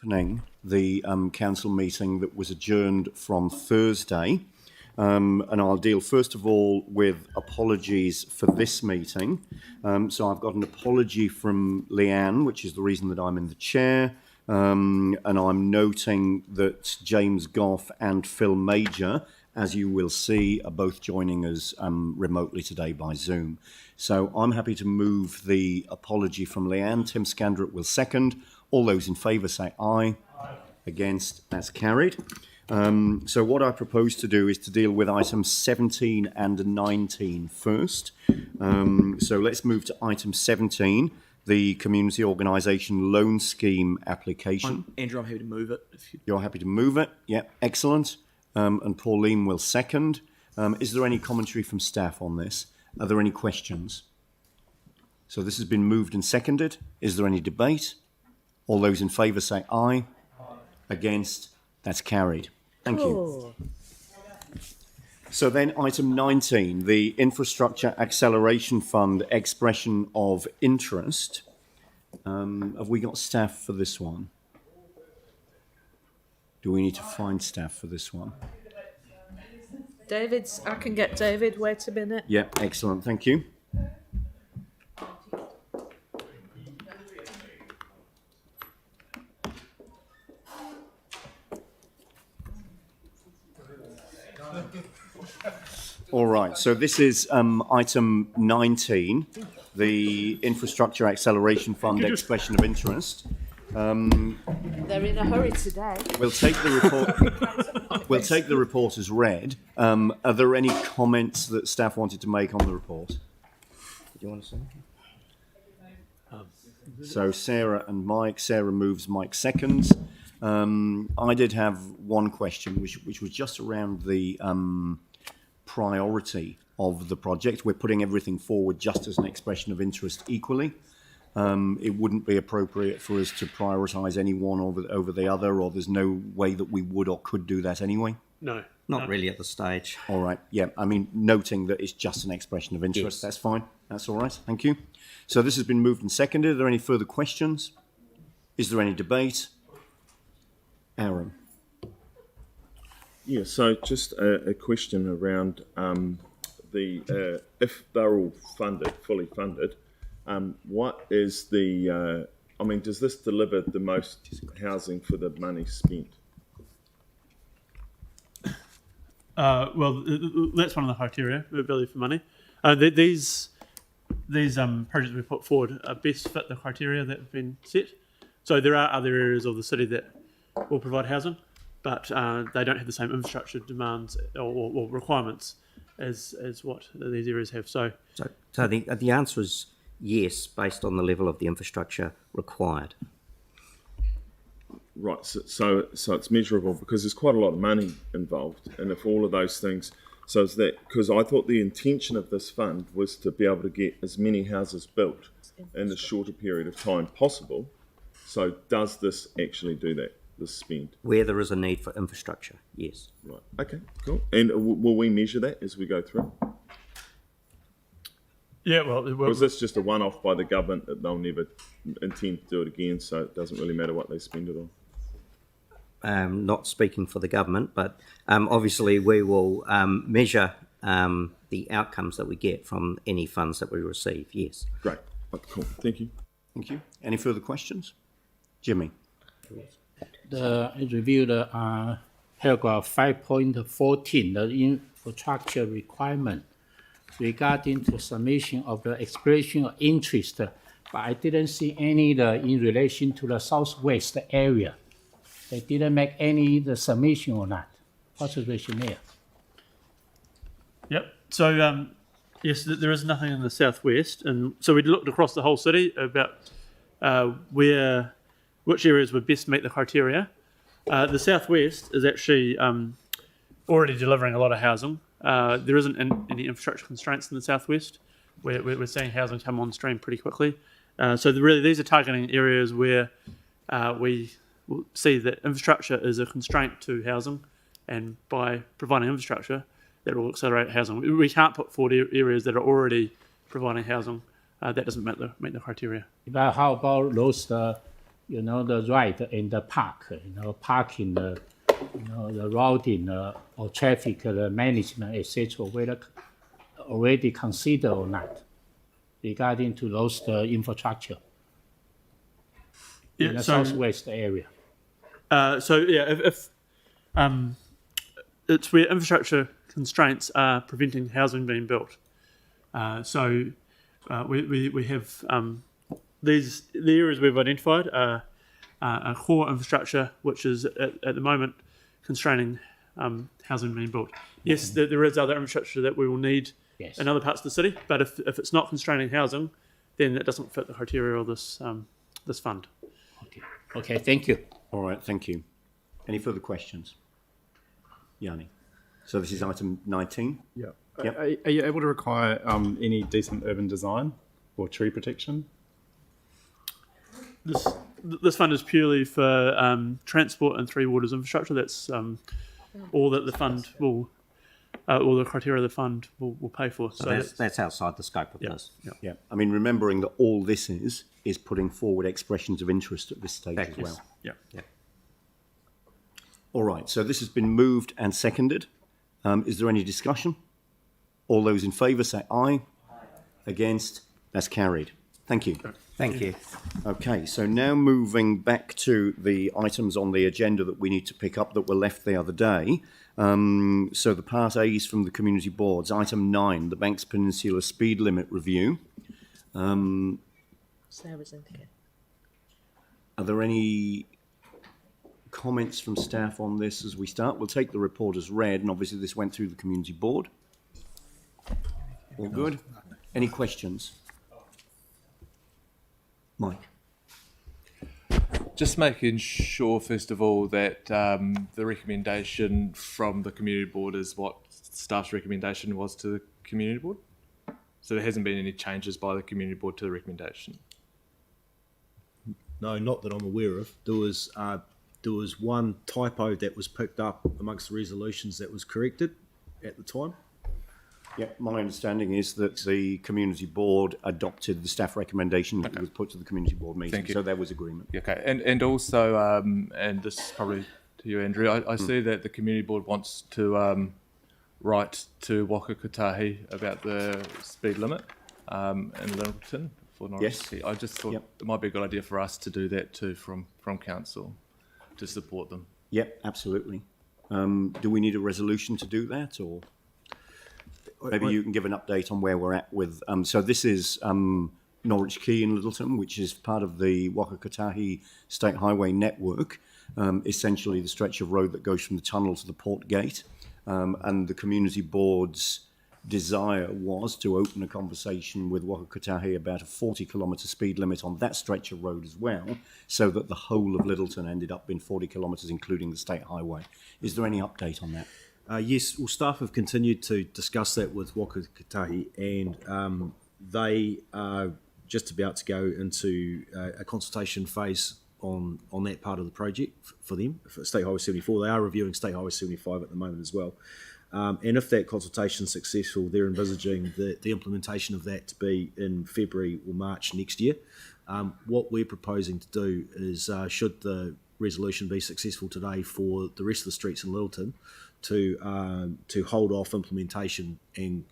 opening the council meeting that was adjourned from Thursday. And I'll deal first of all with apologies for this meeting. So I've got an apology from Leanne, which is the reason that I'm in the chair. And I'm noting that James Goff and Phil Major, as you will see, are both joining us remotely today by Zoom. So I'm happy to move the apology from Leanne. Tim Scandrett will second. All those in favour say aye. Aye. Against, that's carried. So what I propose to do is to deal with items 17 and 19 first. So let's move to item 17, the Community Organisation Loan Scheme application. Andrew, I'm happy to move it. You're happy to move it? Yeah, excellent. And Pauline will second. Is there any commentary from staff on this? Are there any questions? So this has been moved and seconded. Is there any debate? All those in favour say aye. Aye. Against, that's carried. Thank you. So then item 19, the Infrastructure Acceleration Fund expression of interest. Have we got staff for this one? Do we need to find staff for this one? I can get David. Wait a minute. Yeah, excellent. Thank you. All right, so this is item 19, the Infrastructure Acceleration Fund expression of interest. They're in a hurry today. We'll take the report. We'll take the report as read. Are there any comments that staff wanted to make on the report? Do you want to say? So Sarah and Mike. Sarah moves. Mike seconds. I did have one question, which was just around the priority of the project. We're putting everything forward just as an expression of interest equally. It wouldn't be appropriate for us to prioritise any one over the other, or there's no way that we would or could do that anyway? No. Not really at the stage. All right, yeah, I mean, noting that it's just an expression of interest, yes. That's fine. That's all right, thank you. So this has been moved and seconded. Are there any further questions? Is there any debate? Aaron. Yeah, so just a question around if they're all fully funded, what is the, does this deliver the most housing for the money spent? Well, that's one of the criteria, value for money. These projects we put forward best fit the criteria that have been set. So there are other areas of the city that will provide housing, but they don't have the same infrastructure demands or requirements as what these areas have. So the answer is yes, based on the level of the infrastructure required. Right, so it's measurable because there's quite a lot of money involved, and if all of those things, so is that because I thought the intention of this fund was to be able to get as many houses built in a shorter period of time possible. So does this actually do that? This spend where there is a need for infrastructure, yes. Right. Okay. Cool. And will we measure that as we go through? Yeah. Well, was this just a one-off by the government that they'll never intend to do it again? So it doesn't really matter what they spend it on. Not speaking for the government, but obviously we will measure the outcomes that we get from any funds that we receive. Yes. Great. Cool. Thank you. Thank you. Any further questions, Jimmy? I reviewed paragraph 5.14, the infrastructure requirement regarding to submission of the expression of interest, but I didn't see any in relation to the southwest area. They didn't make any the submission or not. What's the rationale? Yep. So yes, there is nothing in the southwest, and so we looked across the whole city about which areas would best meet the criteria. The southwest is actually already delivering a lot of housing. There isn't any infrastructure constraints in the southwest. We're seeing housing come on stream pretty quickly. So really these are targeting areas where we see that infrastructure is a constraint to housing, and by providing infrastructure, that will accelerate housing. We can't put forward areas that are already providing housing. That doesn't meet the criteria. But how about those the right in the park, parking, the routing or traffic management, etc., whether already considered or not regarding to those infrastructure in the southwest area. If it's where infrastructure constraints are preventing housing being built. We have the areas we've identified are core infrastructure, which is at the moment constraining housing being built. Yes, there is other infrastructure that we will need in other parts of the city, but if it's not constraining housing, then it doesn't fit the criteria of this fund. Okay, thank you. All right, thank you. Any further questions? Yanni. So this is item 19? Yeah. Yep. Are you able to require any decent urban design or tree protection? This fund is purely for transport and three waters infrastructure. That's all that the fund will, all the criteria the fund will pay for. So that's outside the scope of this. Yeah. I mean, remembering that all this is putting forward expressions of interest at this stage as well. Yeah. All right, so this has been moved and seconded. Is there any discussion? All those in favour say aye. Against? That's carried. Thank you. Thank you. Okay, so now moving back to the items on the agenda that we need to pick up that were left the other day. So the Part A's from the community boards. Item 9, the Banks Peninsula speed limit review. Sarah's in here. Are there any comments from staff on this as we start? We'll take the report as read, and obviously this went through the community board. All good? Any questions? Mike? Just making sure, first of all, that the recommendation from the community board is what staff's recommendation was to the community board. So there hasn't been any changes by the community board to the recommendation. No, not that I'm aware of. There was one typo that was picked up amongst the resolutions that was corrected at the time. Yeah, my understanding is that the community board adopted the staff recommendation that was put to the community board meeting, so there was agreement. Okay, and also, and this is probably to you, Andrew, I see that the community board wants to write to Waka Kotahi about the speed limit in Littleton for Norwich. Yes. I just thought it might be a good idea for us to do that too from council to support them. Yep, absolutely. Do we need a resolution to do that, or maybe you can give an update on where we're at with? So this is Norwich Quay in Littleton, which is part of the Waka Kotahi State Highway network. Essentially, the stretch of road that goes from the tunnel to the port gate, and the community board's desire was to open a conversation with Waka Kotahi about a 40-kilometre speed limit on that stretch of road as well, so that the whole of Littleton ended up in 40 kilometres, including the state highway. Is there any update on that? Yes, well, staff have continued to discuss that with Waka Kotahi, and they are just about to go into a consultation phase on that part of the project for them, for State Highway 74. They are reviewing State Highway 75 at the moment as well. And if that consultation is successful, they're envisaging the implementation of that to be in February or March next year. What we're proposing to do is, should the resolution be successful today for the rest of the streets in Littleton, to hold off implementation, and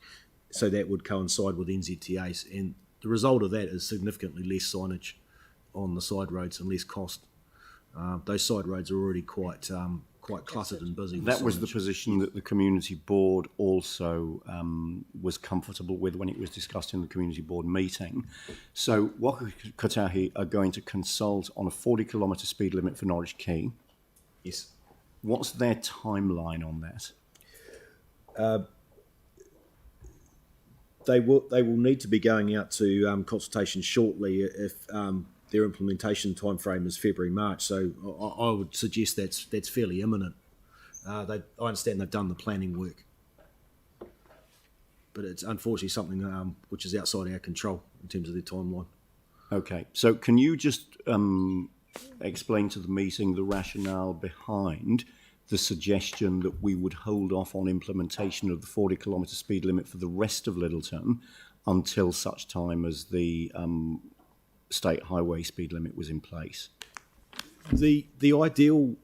so that would coincide with NZTAs. And the result of that is significantly less signage on the side roads and less cost. Those side roads are already quite cluttered and busy. That was the position that the community board also was comfortable with when it was discussed in the community board meeting. So Waka Kotahi are going to consult on a 40-kilometre speed limit for Norwich Quay. Yes. What's their timeline on that? They will need to be going out to consultation shortly if their implementation timeframe is February, March. So I would suggest that's fairly imminent. I understand they've done the planning work, but it's unfortunately something which is outside our control in terms of their timeline. Okay, so can you just explain to the meeting the rationale behind the suggestion that we would hold off on implementation of the 40-kilometre speed limit for the rest of Littleton until such time as the state highway speed limit was in place? The ideal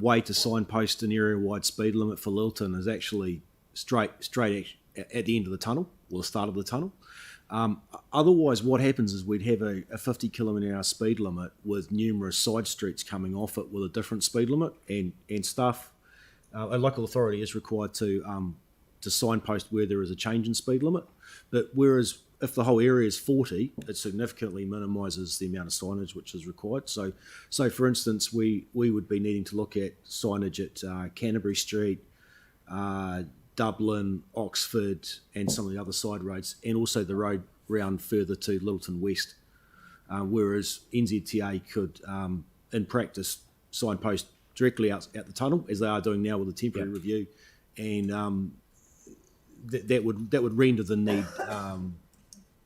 way to signpost an area-wide speed limit for Littleton is actually straight at the end of the tunnel or the start of the tunnel. Otherwise, what happens is we'd have a 50 kilometre hour speed limit with numerous side streets coming off it with a different speed limit, and staff, a local authority is required to signpost where there is a change in speed limit. But whereas if the whole area is 40, it significantly minimises the amount of signage which is required. So for instance, we would be needing to look at signage at Canterbury Street, Dublin, Oxford, and some of the other side roads, and also the road round further to Littleton West. Whereas NZTA could, in practice, signpost directly out the tunnel, as they are doing now with the temporary review, and that would render the need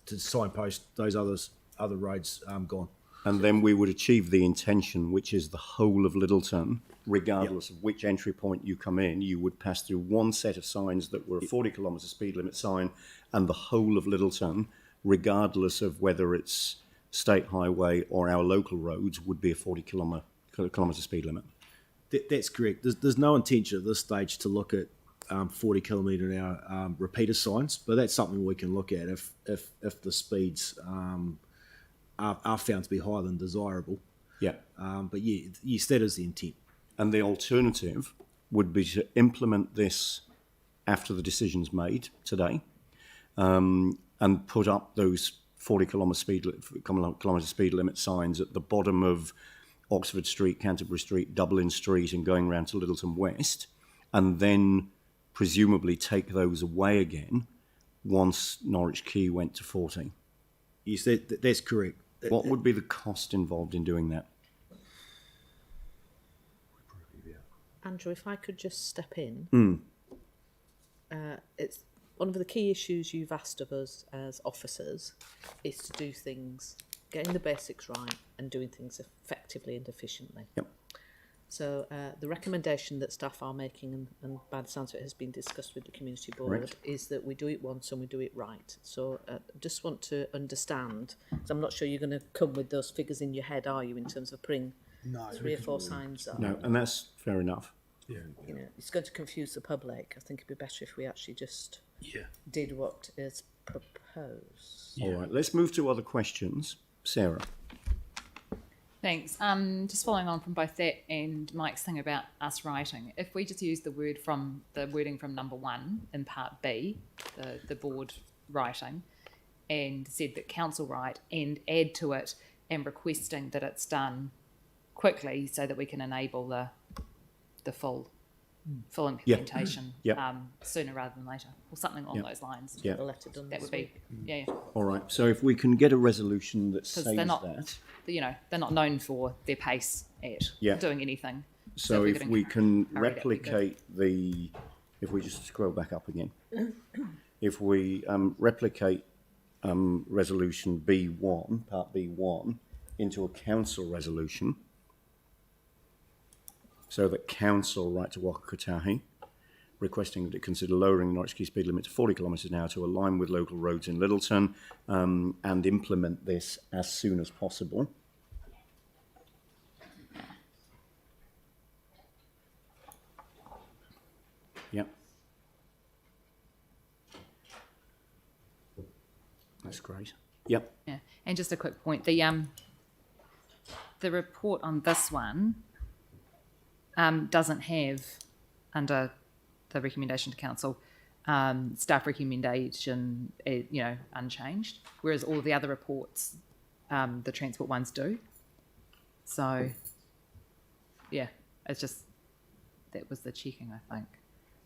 to signpost those other roads gone. And then we would achieve the intention, which is the whole of Littleton, regardless of which entry point you come in, you would pass through one set of signs that were a 40 kilometre speed limit sign, and the whole of Littleton, regardless of whether it's state highway or our local roads, would be a 40 kilometre speed limit. That's correct. There's no intention at this stage to look at 40 kilometre an hour repeater signs, but that's something we can look at if the speeds are found to be higher than desirable. Yeah. But yes, that is the intent. And the alternative would be to implement this after the decision's made today, and put up those 40 kilometre speed limit signs at the bottom of Oxford Street, Canterbury Street, Dublin Street, and going round to Littleton West, and then presumably take those away again once Norwich Quay went to 40. Yes, that's correct. What would be the cost involved in doing that? Andrew, if I could just step in. It's one of the key issues you've asked of us as officers is to do things, getting the basics right and doing things effectively and efficiently. Yep. So the recommendation that staff are making, and by the sounds of it has been discussed with the community board, Correct. is that we do it once and we do it right. So just want to understand, because I'm not sure you're going to come with those figures in your head, are you, in terms of putting 3 or 4 signs up? No, and that's fair enough. You know, it's going to confuse the public. I think it'd be better if we actually just did what is proposed. All right, let's move to other questions. Sarah. Thanks. Just following on from both that and Mike's thing about us writing, if we just use the wording from number 1 in part B, the board writing, and said that council write, and add to it and requesting that it's done quickly so that we can enable the full implementation sooner rather than later, or something along those lines. Yeah. The letter done That this would be week. All right, so if we can get a resolution that says they're not, that. they're not known for their pace at doing anything. So if we can hurry, that'd be replicate if we just scroll back up again, if we replicate resolution B1, part B1, into a council resolution, so that council write to Waka Kotahi, requesting that it consider lowering the Norwich Quay speed limit to 40 kilometres an hour to align with local roads in Littleton, and implement this as soon as possible. Yep. That's great. Yep. Yeah, and just a quick point: the report on this one doesn't have, under the recommendation to council, staff recommendation, unchanged, whereas all the other reports, the transport ones do. So, yeah, it's just that was the checking, I think.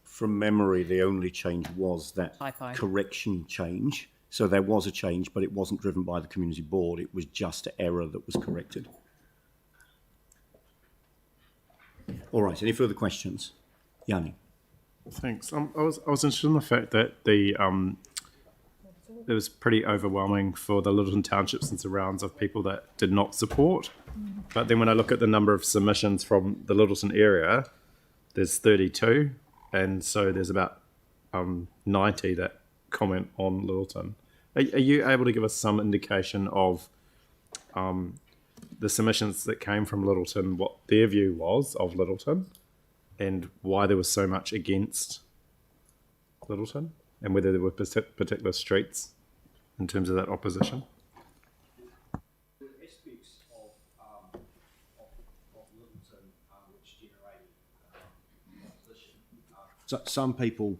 From memory, the only change was that Typo. correction change. So there was a change, but it wasn't driven by the community board. It was just an error that was corrected. All right, any further questions? Yanni. Thanks. I was interested in the fact that it was pretty overwhelming for the Littleton townships and surrounds of people that did not support. But then when I look at the number of submissions from the Littleton area, there's 32, and so there's about 90 that comment on Littleton. Are you able to give us some indication of the submissions that came from Littleton, what their view was of Littleton, and why there was so much against Littleton, and whether there were particular streets in terms of that opposition. Aspects of Littleton which generated opposition. So some people,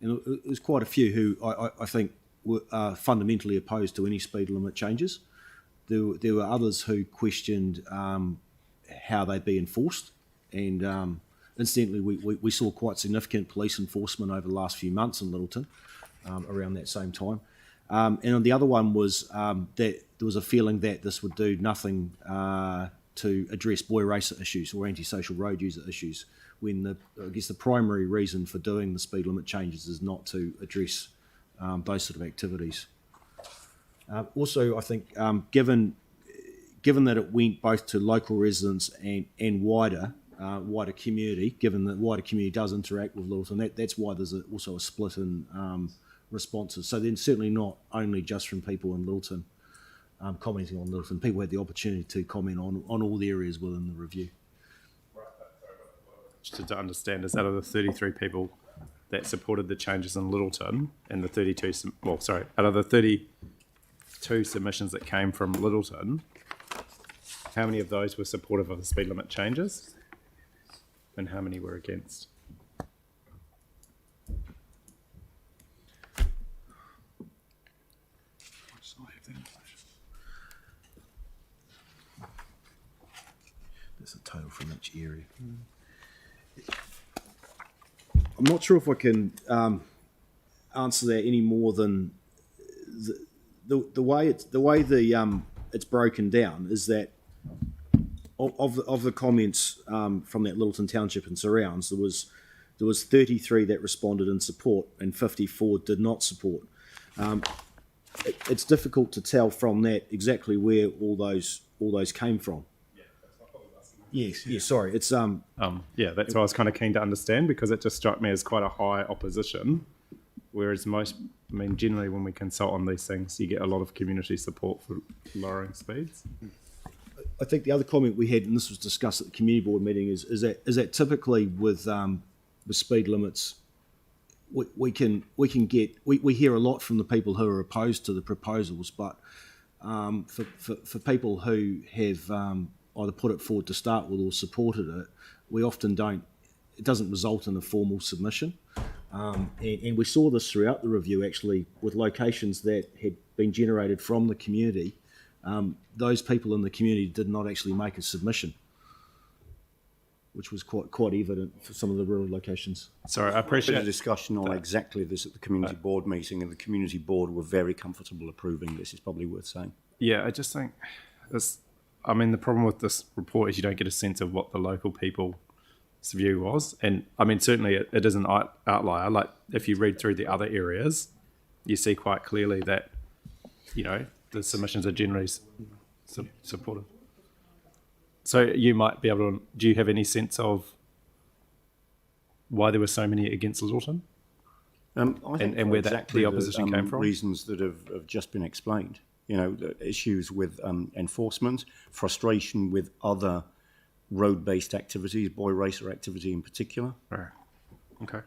and there's quite a few who I think were fundamentally opposed to any speed limit changes. There were others who questioned how they'd be enforced, and incidentally, we saw quite significant police enforcement over the last few months in Littleton around that same time. And the other one was that there was a feeling that this would do nothing to address boy racer issues or antisocial road user issues, when I guess the primary reason for doing the speed limit changes is not to address those sort of activities. Also, I think given that it went both to local residents and wider community, given that wider community does interact with Littleton, that's why there's also a split in responses. So then certainly not only just from people in Littleton commenting on Littleton, people had the opportunity to comment on all the areas within the review. Just to understand, is out of the 33 people that supported the changes in Littleton and the 32, out of the 32 submissions that came from Littleton, how many of those were supportive of the speed limit changes and how many were against? That's a total from each area. I'm not sure if I can answer that any more than the way it's broken down is that of the comments from that Littleton Township and surrounds, there was 33 that responded in support and 54 did not support. It's difficult to tell from that exactly where all those came from. Yes, sorry. It's that's what I was kind of keen to understand, because it just struck me as quite a high opposition, whereas generally when we consult on these things, you get a lot of community support for lowering speeds. I think the other comment we had, and this was discussed at the community board meeting, is that typically with speed limits, we hear a lot from the people who are opposed to the proposals, but for people who have either put it forward to start with or supported it, we often don't. It doesn't result in a formal submission, and we saw this throughout the review actually with locations that had been generated from the community. Those people in the community did not actually make a submission, which was quite evident for some of the rural locations. Sorry, I appreciate a discussion on exactly this at the community board meeting, and the community board were very comfortable approving this. It's probably worth saying. Yeah, I just think the problem with this report is you don't get a sense of what the local people's view was. And certainly it is an outlier. Like if you read through the other areas, you see quite clearly that, the submissions are generally supportive. So you might be able to, do you have any sense of why there were so many against Littleton? I think and where exactly the opposition came from? Reasons that have just been explained. The issues with enforcement, frustration with other road-based activities, boy racer activity in particular. Right. Okay.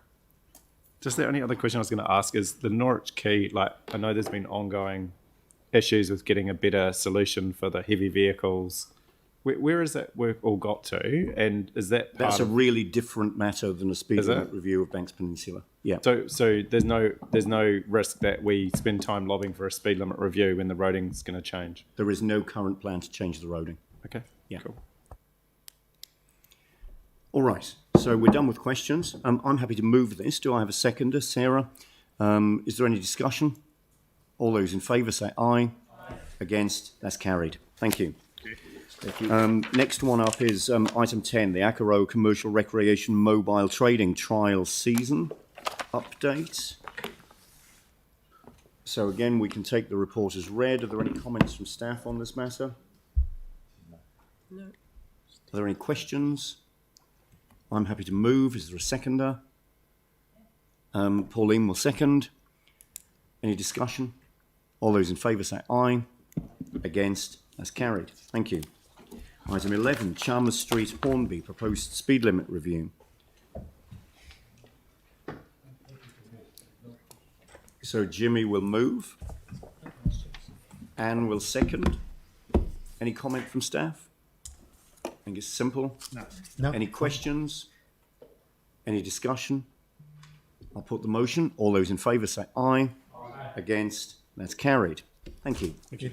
Just the only other question I was going to ask is the Norwich Quay, I know there's been ongoing issues with getting a better solution for the heavy vehicles. Where has that work all got to? And is that That's a really different matter than a speed limit review of Banks Peninsula. Yeah. So there's no risk that we spend time lobbying for a speed limit review when the roading's going to change? There is no current plan to change the roading. Okay. Yeah. Cool. All right. So we're done with questions. I'm happy to move this. Do I have a seconder, Sarah? Is there any discussion? All those in favour say aye. Aye. Against? That's carried. Thank you. Thank you. Next one up is item 10, the Akaro Commercial Recreation Mobile Trading Trial Season update. So again, we can take the report as read. Are there any comments from staff on this matter? No. Are there any questions? I'm happy to move. Is there a seconder? Pauline will second. Any discussion? All those in favour say aye. Against? That's carried. Thank you. Item 11, Chalmers Street, Hornby, proposed speed limit review. So Jimmy will move. Anne will second. Any comment from staff? I think it's simple. No. Any questions? Any discussion? I'll put the motion. All those in favour say aye. Against? That's carried. Thank you. Thank you.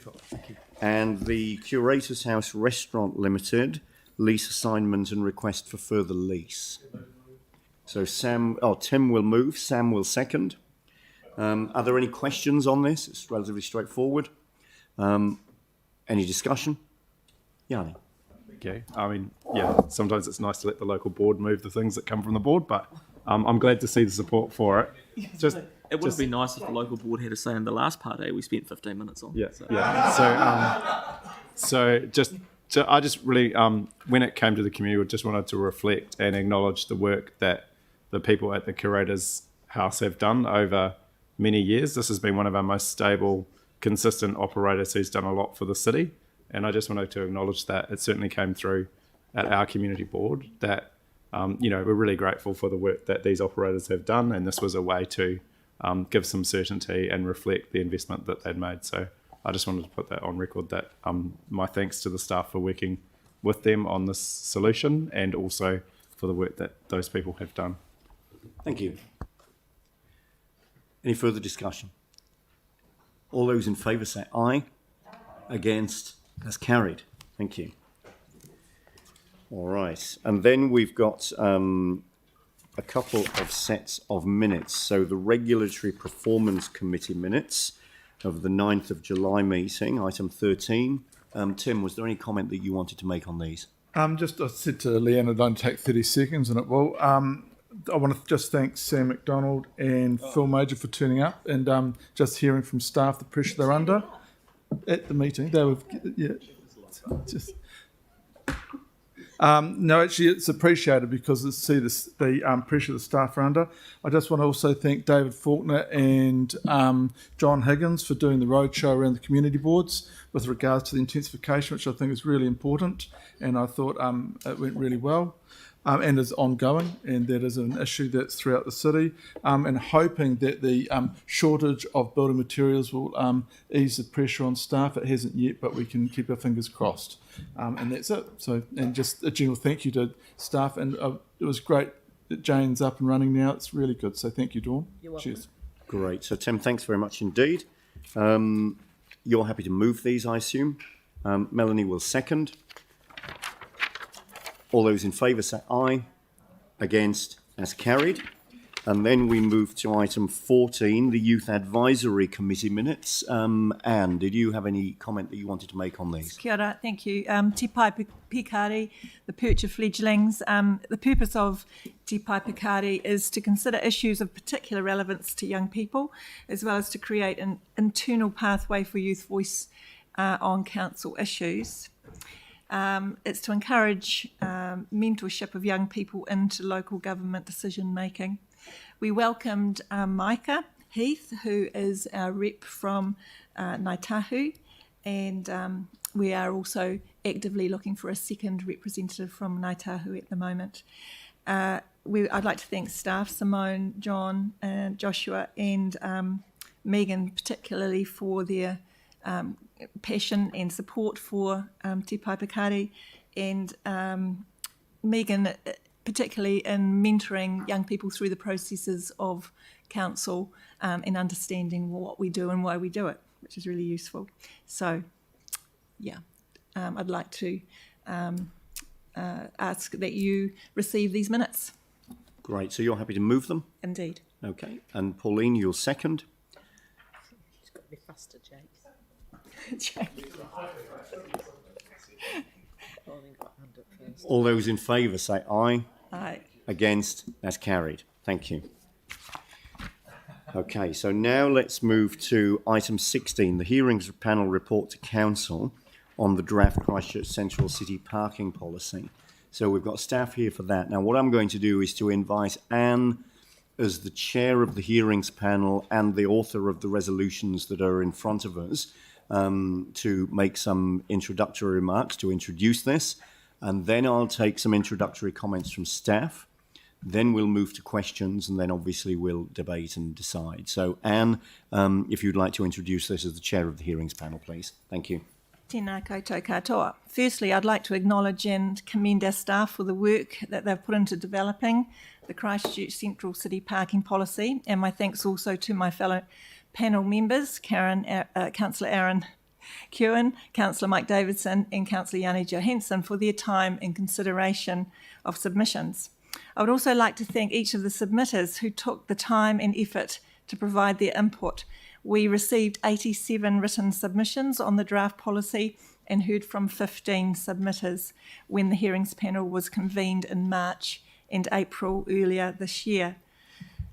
And the Curator's House Restaurant Limited, lease assignment and request for further lease. So Tim will move, Sam will second. Are there any questions on this? It's relatively straightforward. Any discussion? Yanni. Okay. I mean, yeah, sometimes it's nice to let the local board move the things that come from the board, but I'm glad to see the support for it. Just It would have been nice if the local board had a say in the last part we spent 15 minutes on. Yeah, yeah. I just really, when it came to the community, I just wanted to reflect and acknowledge the work that the people at the Curator's House have done over many years. This has been one of our most stable, consistent operators who's done a lot for the city. And I just wanted to acknowledge that. It certainly came through at our community board that, we're really grateful for the work that these operators have done. And this was a way to give some certainty and reflect the investment that they'd made. So I just wanted to put that on record that my thanks to the staff for working with them on this solution and also for the work that those people have done. Thank you. Any further discussion? All those in favour say aye. Against? That's carried. Thank you. All right. And then we've got a couple of sets of minutes. So the Regulatory Performance Committee minutes of the 9th of July meeting, item 13. Tim, was there any comment that you wanted to make on these? I said to Leanne, it'd only take 30 seconds, and it will. I want to just thank Sam McDonald and Phil Major for turning up and just hearing from staff the pressure they're under at the meeting. They were, no, actually, it's appreciated because the pressure the staff are under. I just want to also thank David Faulkner and John Higgins for doing the roadshow around the community boards with regards to the intensification, which I think is really important. And I thought it went really well. And is ongoing, and that is an issue that's throughout the city, and hoping that the shortage of building materials will ease the pressure on staff. It hasn't yet, but we can keep our fingers crossed. And that's it. So, and just a general thank you to staff, and it was great that Jane's up and running now. It's really good. So thank you, Dawn. You're welcome. Cheers. Great. So Tim, thanks very much indeed. You're happy to move these, I assume. Melanie will second. All those in favour say aye. Against? As carried. And then we move to item 14, the Youth Advisory Committee minutes. Anne, did you have any comment that you wanted to make on these? Kia ora, thank you. Te Pai Pikari, the perch of fledglings. The purpose of Te Pai Pikari is to consider issues of particular relevance to young people, as well as to create an internal pathway for youth voice on council issues. It's to encourage mentorship of young people into local government decision making. We welcomed Micah Heath, who is our rep from Ngaitahu, and we are also actively looking for a second representative from Ngaitahu at the moment. I'd like to thank staff, Simone, John, Joshua, and Megan, particularly for their passion and support for Te Pai Pikari, and Megan particularly in mentoring young people through the processes of council and understanding what we do and why we do it, which is really useful. So, yeah, I'd like to ask that you receive these minutes. Great. So you're happy to move them? Indeed. Okay. And Pauline, you'll second. It's got to be faster, Jake. All those in favour say aye. Aye. Against? That's carried. Thank you. Okay, so now let's move to item 16, the hearings panel report to council on the draft Christchurch Central City parking policy. So we've got staff here for that. Now what I'm going to do is to invite Anne as the chair of the hearings panel and the author of the resolutions that are in front of us to make some introductory remarks to introduce this, and then I'll take some introductory comments from staff. Then we'll move to questions, and then obviously we'll debate and decide. So, Anne, if you'd like to introduce this as the chair of the hearings panel, please. Thank you. Tēnā koutou katoa. Firstly, I'd like to acknowledge and commend our staff for the work that they've put into developing the Christchurch Central City Parking Policy, and my thanks also to my fellow panel members, Councillor Aaron Kewen, Councillor Mike Davidson and Councillor Yanni Johansson for their time and consideration of submissions. I would also like to thank each of the submitters who took the time and effort to provide their input. We received 87 written submissions on the draft policy and heard from 15 submitters when the hearings panel was convened in March and April earlier this year.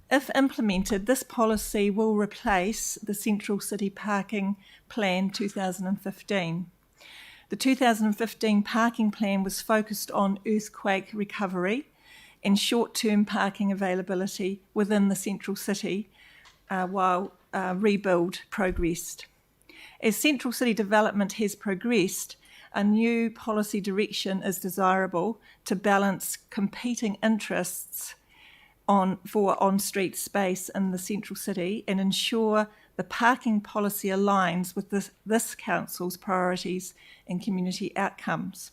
If implemented, this policy will replace the Central City Parking Plan 2015. The 2015 parking plan was focused on earthquake recovery and short-term parking availability within the Central City while rebuild progressed. As Central City development has progressed, a new policy direction is desirable to balance competing interests for on-street space in the Central City and ensure the parking policy aligns with this council's priorities and community outcomes.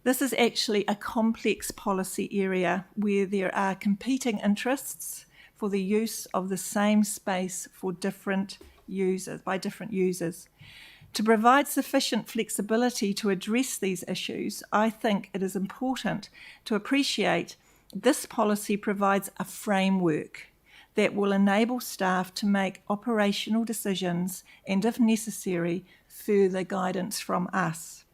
This is actually a complex policy area where there are competing interests for the use of the same space for different users, by different users. To provide sufficient flexibility to address these issues, I think it is important to appreciate this policy provides a framework that will enable staff to make operational decisions and, if necessary, further guidance from us.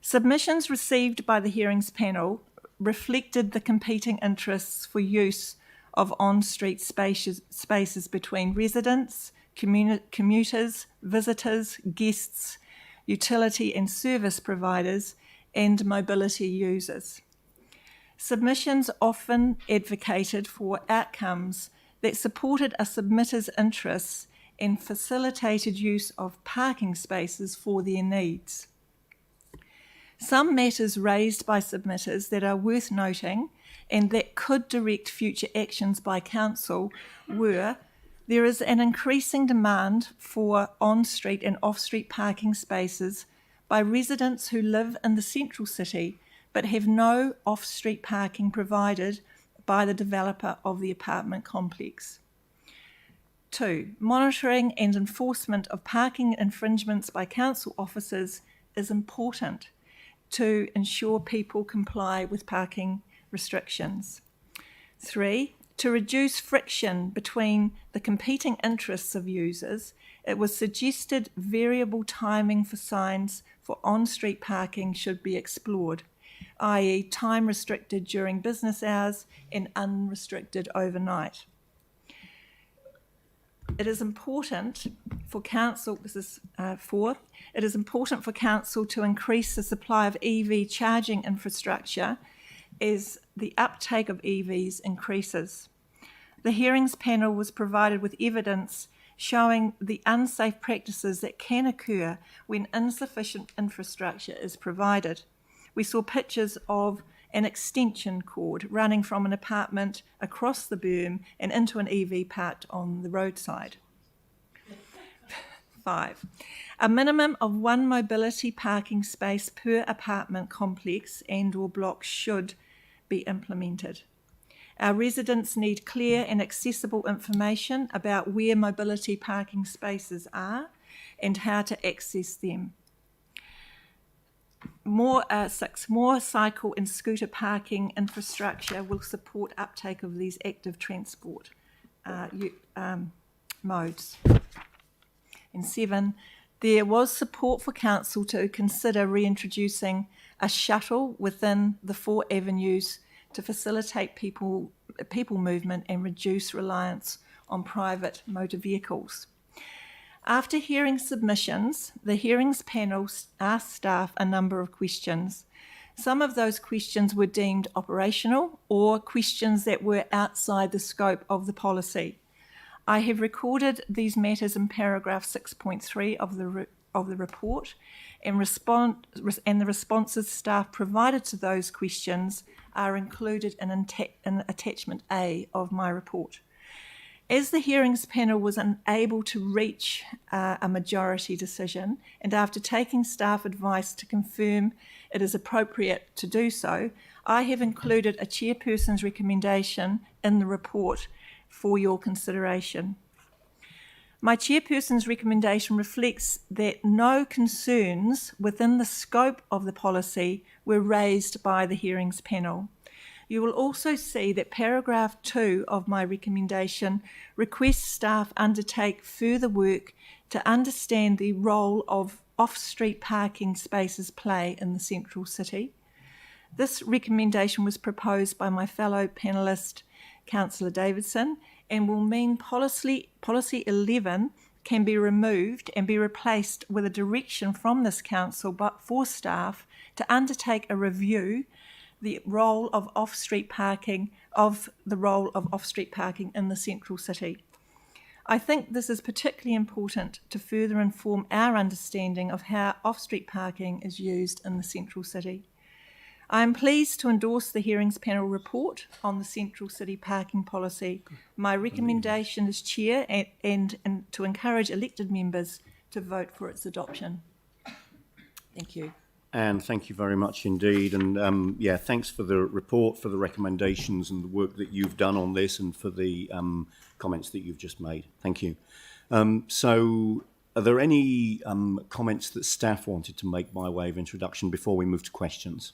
Submissions received by the hearings panel reflected the competing interests for use of on-street spaces between residents, commuters, visitors, guests, utility and service providers, and mobility users. Submissions often advocated for outcomes that supported a submitter's interests and facilitated use of parking spaces for their needs. Some matters raised by submitters that are worth noting and that could direct future actions by council were: there is an increasing demand for on-street and off-street parking spaces by residents who live in the Central City but have no off-street parking provided by the developer of the apartment complex. 2, monitoring and enforcement of parking infringements by council officers is important to ensure people comply with parking restrictions. 3, to reduce friction between the competing interests of users, it was suggested variable timing for signs for on-street parking should be explored, i.e. time restricted during business hours and unrestricted overnight. It is important for council, this is 4, it is important for council to increase the supply of EV charging infrastructure as the uptake of EVs increases. The hearings panel was provided with evidence showing the unsafe practices that can occur when insufficient infrastructure is provided. We saw pictures of an extension cord running from an apartment across the berm and into an EV parked on the roadside. 5, a minimum of 1 mobility parking space per apartment complex and/or block should be implemented. Our residents need clear and accessible information about where mobility parking spaces are and how to access them. 6, more cycle and scooter parking infrastructure will support uptake of these active transport modes. And 7, there was support for council to consider reintroducing a shuttle within the 4 avenues to facilitate people movement and reduce reliance on private motor vehicles. After hearing submissions, the hearings panel asked staff a number of questions. Some of those questions were deemed operational or questions that were outside the scope of the policy. I have recorded these matters in paragraph 6.3 of the report, and the responses staff provided to those questions are included in attachment A of my report. As the hearings panel was unable to reach a majority decision, and after taking staff advice to confirm it is appropriate to do so, I have included a chairperson's recommendation in the report for your consideration. My chairperson's recommendation reflects that no concerns within the scope of the policy were raised by the hearings panel. You will also see that paragraph 2 of my recommendation requests staff undertake further work to understand the role of off-street parking spaces play in the central city. This recommendation was proposed by my fellow panellist, Councillor Davidson, and will mean policy 11 can be removed and be replaced with a direction from this council but for staff to undertake a review the role of off-street parking in the central city. I think this is particularly important to further inform our understanding of how off-street parking is used in the central city. I am pleased to endorse the hearings panel report on the central city parking policy. My recommendation as chair and to encourage elected members to vote for its adoption. Thank you. And thank you very much indeed. And thanks for the report, for the recommendations and the work that you've done on this, and for the comments that you've just made. Thank you. So are there any comments that staff wanted to make by way of introduction before we move to questions?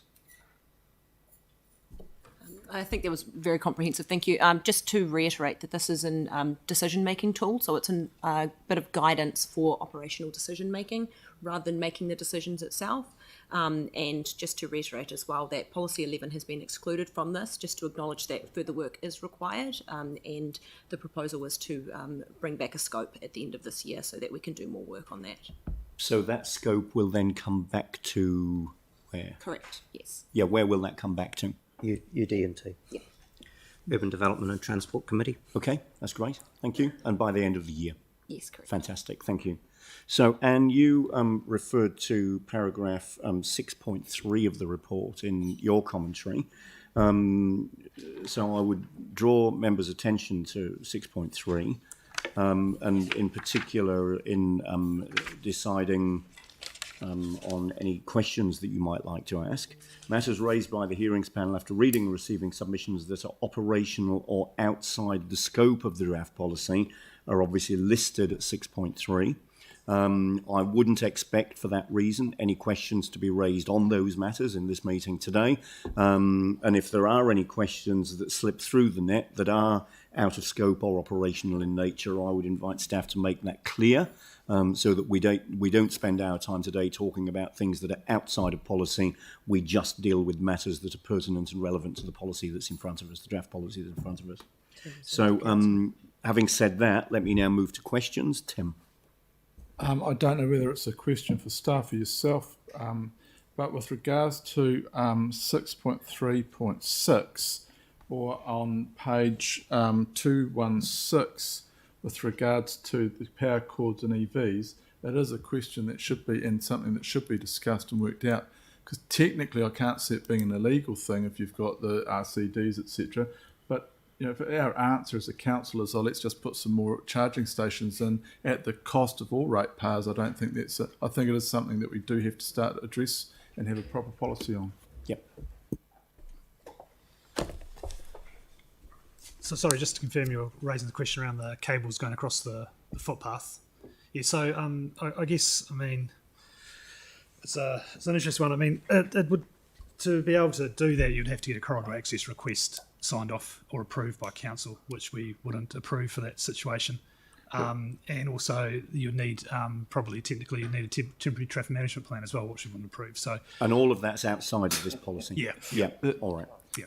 I think that was very comprehensive. Thank you. Just to reiterate that this is a decision-making tool, so it's a bit of guidance for operational decision-making rather than making the decisions itself. And just to reiterate as well that policy 11 has been excluded from this, just to acknowledge that further work is required, and the proposal is to bring back a scope at the end of this year so that we can do more work on that. So that scope will then come back to where? Correct, yes. Yeah, where will that come back to? UD&T. Yeah. Urban Development and Transport Committee. Okay, that's great. Thank you. And by the end of the year. Yes, correct. Fantastic. Thank you. So, Anne, you referred to paragraph 6.3 of the report in your commentary. So I would draw members' attention to 6.3, and in particular in deciding on any questions that you might like to ask. Matters raised by the hearings panel after reading and receiving submissions that are operational or outside the scope of the draft policy are obviously listed at 6.3. I wouldn't expect for that reason any questions to be raised on those matters in this meeting today. And if there are any questions that slip through the net that are out of scope or operational in nature, I would invite staff to make that clear, so that we don't spend our time today talking about things that are outside of policy. We just deal with matters that are pertinent and relevant to the policy that's in front of us, the draft policy that's in front of us. So having said that, let me now move to questions. Tim. I don't know whether it's a question for staff or yourself, but with regards to 6.3.6, or on page 216, with regards to the power cords and EVs, it is a question that should be, and something that should be discussed and worked out, because technically I can't see it being an illegal thing if you've got the RCDs, etc. But you know, if our answer as a council is, oh, let's just put some more charging stations in at the cost of all ratepayers, I don't think that's it. I think it is something that we do have to start to address and have a proper policy on. Yep. So sorry, just to confirm, you're raising the question around the cables going across the footpath. Yeah, so I guess, I mean, it's an interesting one. I mean, it would, to be able to do that, you'd have to get a corridor access request signed off or approved by council, which we wouldn't approve for that situation. And also you'd need, probably technically, you'd need a temporary traffic management plan as well, which we wouldn't approve. So, and all of that's outside of this policy? Yeah. Yeah, all right. Yeah.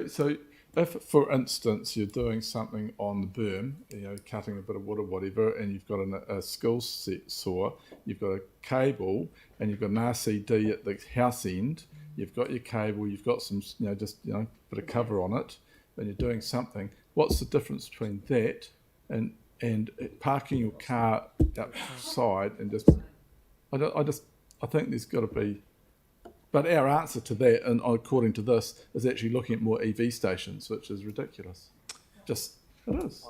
So if, for instance, you're doing something on the berm, you know, cutting a bit of wood or whatever, and you've got a skill saw, you've got a cable, and you've got an RCD at the house end, you've got your cable, you've got some, you know, just, you know, bit of cover on it, and you're doing something. What's the difference between that and parking your car outside and just, I think there's got to be, but our answer to that, and according to this, is actually looking at more EV stations, which is ridiculous. It is.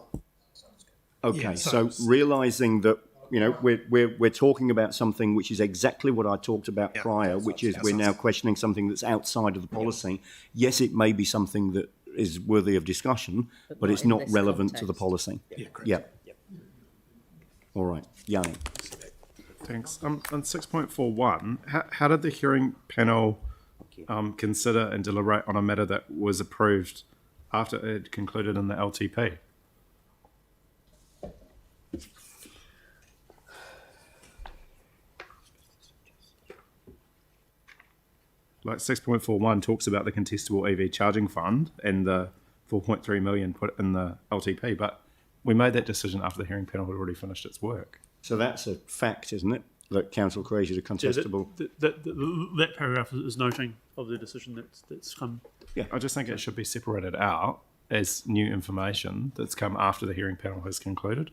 Okay, Yeah, so realising that, you know, we're talking about something which is exactly what I talked about prior, which is we're now questioning something that's outside of the policy. Yes, it may be something that is worthy of discussion, but it's not relevant to the policy. Yeah, correct. Yeah. All right. Yanni. Thanks. On 6.41, how did the hearing panel consider and deliberate on a matter that was approved after it had concluded in the LTP? Like 6.41 talks about the contestable EV charging fund and the 4.3 million put in the LTP, but we made that decision after the hearing panel had already finished its work. So that's a fact, isn't it? That council created a contestable. That paragraph is noting of the decision that's come. Yeah, I just think it should be separated out as new information that's come after the hearing panel has concluded.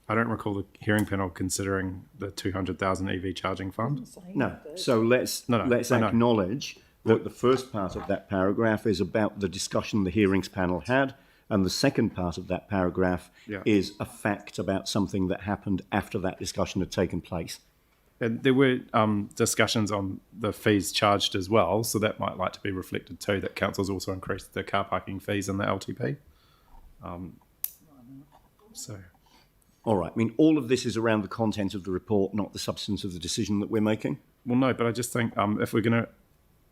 I don't recall the hearing panel considering the 200,000 EV charging fund. No. So let's acknowledge that the first part of that paragraph is about the discussion the hearings panel had, and the second part of that paragraph is a fact about something that happened after that discussion had taken place. And there were discussions on the fees charged as well, so that might like to be reflected too, that council's also increased the car parking fees in the LTP. All right. I mean, all of this is around the content of the report, not the substance of the decision that we're making. Well, no, but I just think if we're going to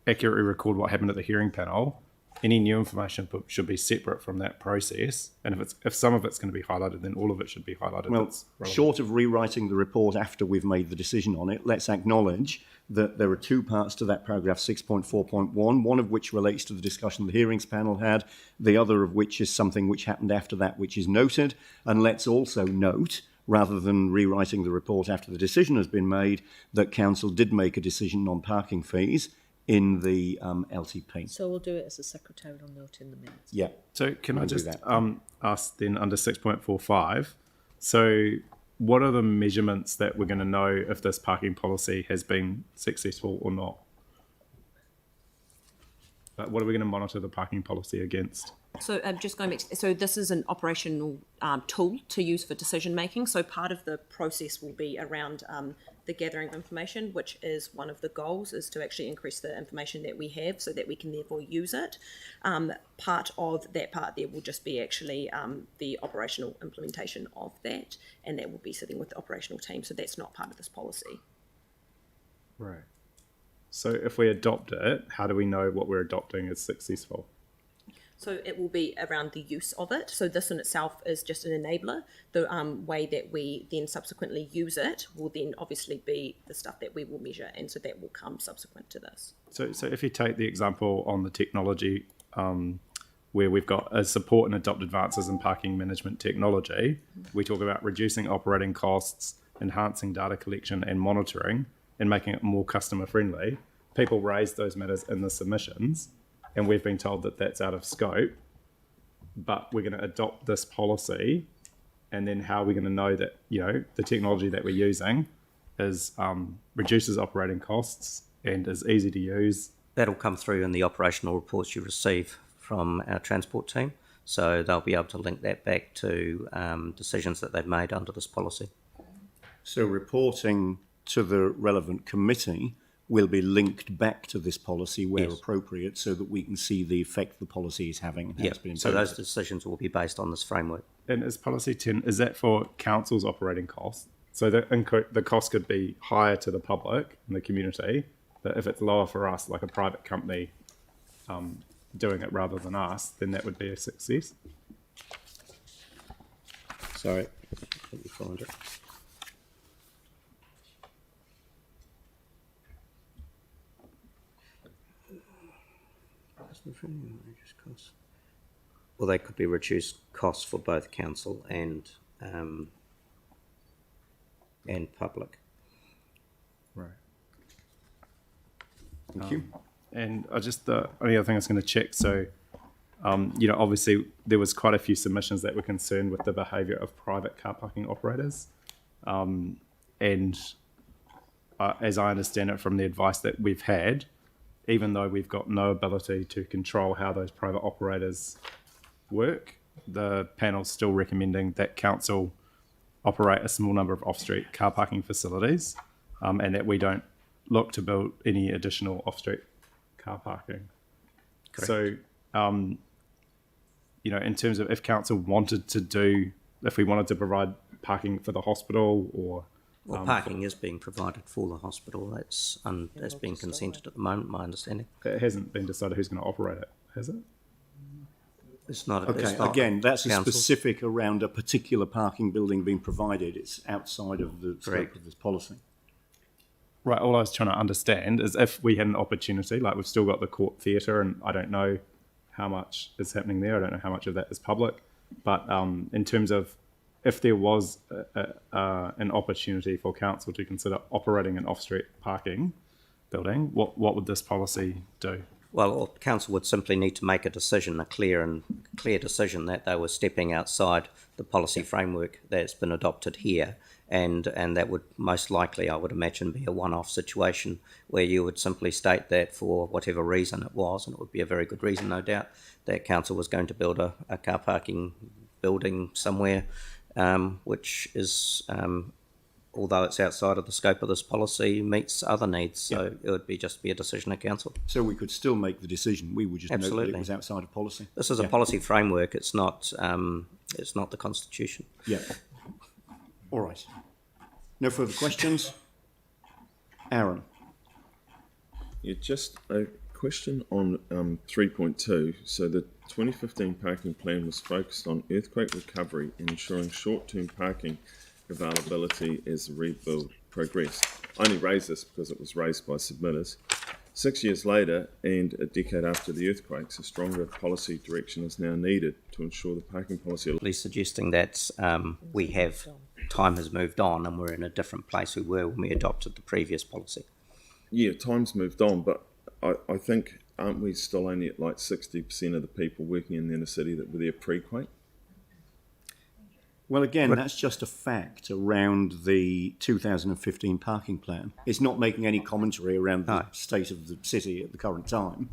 accurately record what happened at the hearing panel, any new information should be separate from that process. And if some of it's going to be highlighted, then all of it should be highlighted. Well, short of rewriting the report after we've made the decision on it, let's acknowledge that there are two parts to that paragraph 6.4.1, one of which relates to the discussion the hearings panel had, the other of which is something which happened after that, which is noted. And let's also note, rather than rewriting the report after the decision has been made, that council did make a decision on parking fees in the LTP. So we'll do it as a secretarial note in the minutes. Yeah. So can I just ask then under 6.45, so what are the measurements that we're going to know if this parking policy has been successful or not? Like, what are we going to monitor the parking policy against? So just going back, so this is an operational tool to use for decision making. So part of the process will be around the gathering of information, which is one of the goals, is to actually increase the information that we have so that we can therefore use it. Part of that part there will just be actually the operational implementation of that, and that will be sitting with the operational team. So that's not part of this policy. Right. So if we adopt it, how do we know what we're adopting is successful? So it will be around the use of it. So this in itself is just an enabler. The way that we then subsequently use it will then obviously be the stuff that we will measure, and so that will come subsequent to this. So if you take the example on the technology, where we've got a support and adopt advances in parking management technology, we talk about reducing operating costs, enhancing data collection and monitoring, and making it more customer friendly. People raise those matters in the submissions, and we've been told that that's out of scope, but we're going to adopt this policy, and then how are we going to know that, you know, the technology that we're using is reduces operating costs and is easy to use? That'll come through in the operational reports you receive from our transport team, so they'll be able to link that back to decisions that they've made under this policy. So reporting to the relevant committee will be linked back to this policy where appropriate, so that we can see the effect the policy is having. And how it's been so those decisions will be based on this framework. And is policy 10, is that for council's operating costs? So the cost could be higher to the public and the community, but if it's lower for us, like a private company doing it rather than us, then that would be a success. Sorry, let me find it. Well, they could be reduced costs for both council and public. Right. Thank you. And I just the only other thing I was going to check. So Obviously there was quite a few submissions that were concerned with the behaviour of private car parking operators. As I understand it from the advice that we've had, even though we've got no ability to control how those private operators work, the panel's still recommending that council operate a small number of off-street car parking facilities, and that we don't look to build any additional off-street car parking. Correct. So, in terms of if council wanted to if we wanted to provide parking for the hospital or... Well, parking is being provided for the hospital. That's being consented at the moment, my understanding. It hasn't been decided who's going to operate it, has it? It's not. Okay, it's not again, that's a council. specific around a particular parking building being provided. It's outside of the scope of this policy. Right, all I was trying to understand is if we had an opportunity, like we've still got the Court Theatre, and I don't know how much is happening there. I don't know how much of that is public. But in terms of if there was an opportunity for council to consider operating an off-street parking building, what would this policy do? Well, council would simply need to make a decision, a clear decision that they were stepping outside the policy framework that's been adopted here, and that would most likely, I would imagine, be a one-off situation where you would simply state that for whatever reason it was, and it would be a very good reason, no doubt, that council was going to build a car parking building somewhere, which is, although it's outside of the scope of this policy, meets other needs. So it would just be a decision of council. So we could still make the decision. We would just note that Absolutely. it was outside of policy. This is a policy framework. It's not the Constitution. Yeah. All right. No further questions? Aaron. Yeah, just a question on 3.2. So the 2015 parking plan was focused on earthquake recovery and ensuring short-term parking availability as the rebuild progressed. I only raised this because it was raised by submitters. 6 years later, and a decade after the earthquakes, a stronger policy direction is now needed to ensure the parking policy... Suggesting that time has moved on and we're in a different place we were when we adopted the previous policy. Yeah, time's moved on, but I think, aren't we still only at like 60% of the people working in the inner city that were there pre-quake? Well, again, that's just a fact around the 2015 parking plan. It's not making any commentary around the state of the city at the current time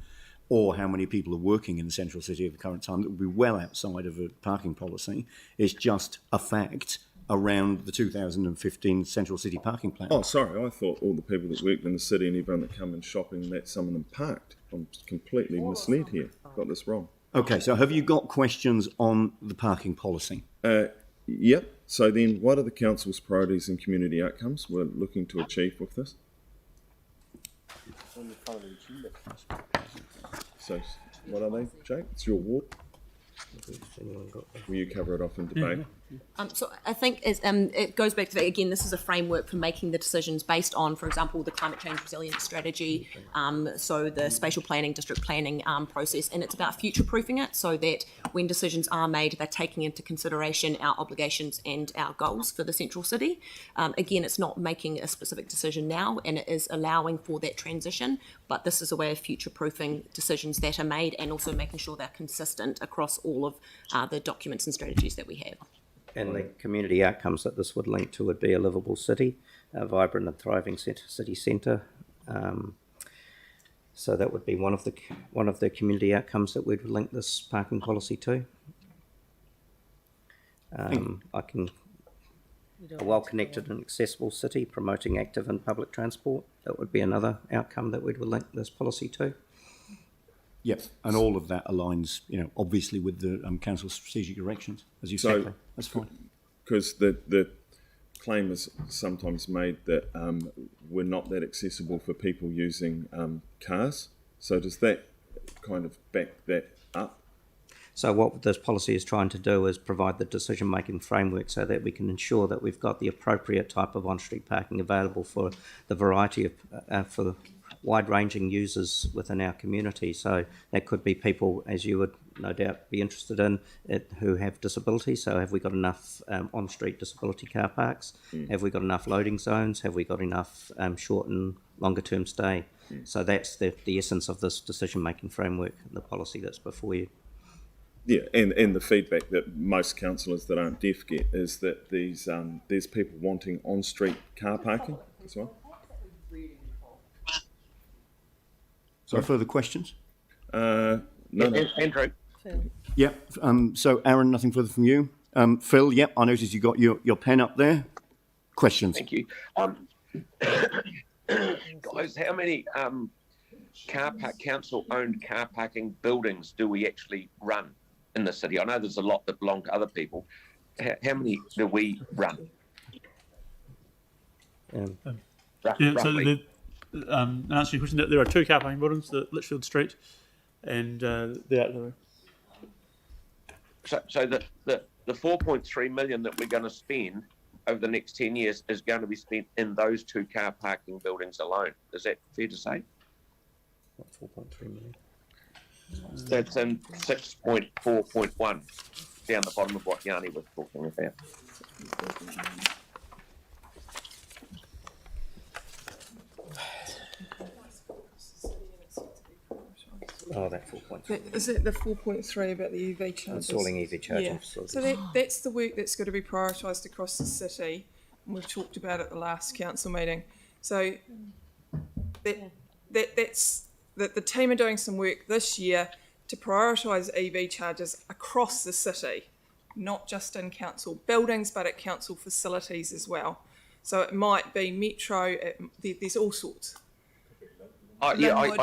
or how many people are working in the central city at the current time. That would be well outside of a parking policy. It's just a fact around the 2015 central city parking plan. Oh, sorry, I thought all the people that worked in the city and everyone that come in shopping, that some of them parked. I'm completely misled here. Got this wrong. Okay, so have you got questions on the parking policy? Yep. So then what are the council's priorities and community outcomes we're looking to achieve with this? So what are they, Jake? It's your ward. Will you cover it off in debate? So I think it goes back to that again. This is a framework for making the decisions based on, for example, the climate change resilience strategy. So the spatial planning, district planning process, and it's about future-proofing it so that when decisions are made, they're taking into consideration our obligations and our goals for the central city. Again, it's not making a specific decision now, and it is allowing for that transition. But this is a way of future-proofing decisions that are made, and also making sure they're consistent across all of the documents and strategies that we have. And the community outcomes that this would link to would be a livable city, a vibrant and thriving city centre. So that would be one of the community outcomes that we'd link this parking policy to. A well-connected and accessible city, promoting active and public transport. That would be another outcome that we'd link this policy to. Yes, and all of that aligns, obviously with the council's strategic directions, as you say. That's fine. Because the claim is sometimes made that we're not that accessible for people using cars. So does that kind of back that up? So what this policy is trying to do is provide the decision-making framework so that we can ensure that we've got the appropriate type of on-street parking available for the variety of for the wide-ranging users within our community. So that could be people, as you would no doubt be interested in, who have disability. So have we got enough on-street disability car parks? Have we got enough loading zones? Have we got enough short and longer-term stay? So that's the essence of this decision-making framework, the policy that's before you. and the feedback that most councillors that aren't deaf get is that there's people wanting on-street car parking as well. So further questions? No. Andrew. Yeah. So Aaron, nothing further from you. Phil, yep, I noticed you got your pen up there. Questions? Thank you. Guys, how many council-owned car parking buildings do we actually run in the city? I know there's a lot that belong to other people. How many do we run? Roughly. So answer your question, there are 2 car parking buildings, the Litchfield Street and the other. So the 4.3 million that we're going to spend over the next 10 years is going to be spent in those 2 car parking buildings alone. Is that fair to say? 4.3 million. That's in 6.4.1 down the bottom of what Yanni was talking about. Oh, that 4.3. Is it the 4.3 about the EV charges? Installing EV charging facilities. So that's the work that's got to be prioritised across the city. And we've talked about it at the last council meeting. So that's the team are doing some work this year to prioritise EV charges across the city, not just in council buildings, but at council facilities as well. So it might be metro, there's all sorts. I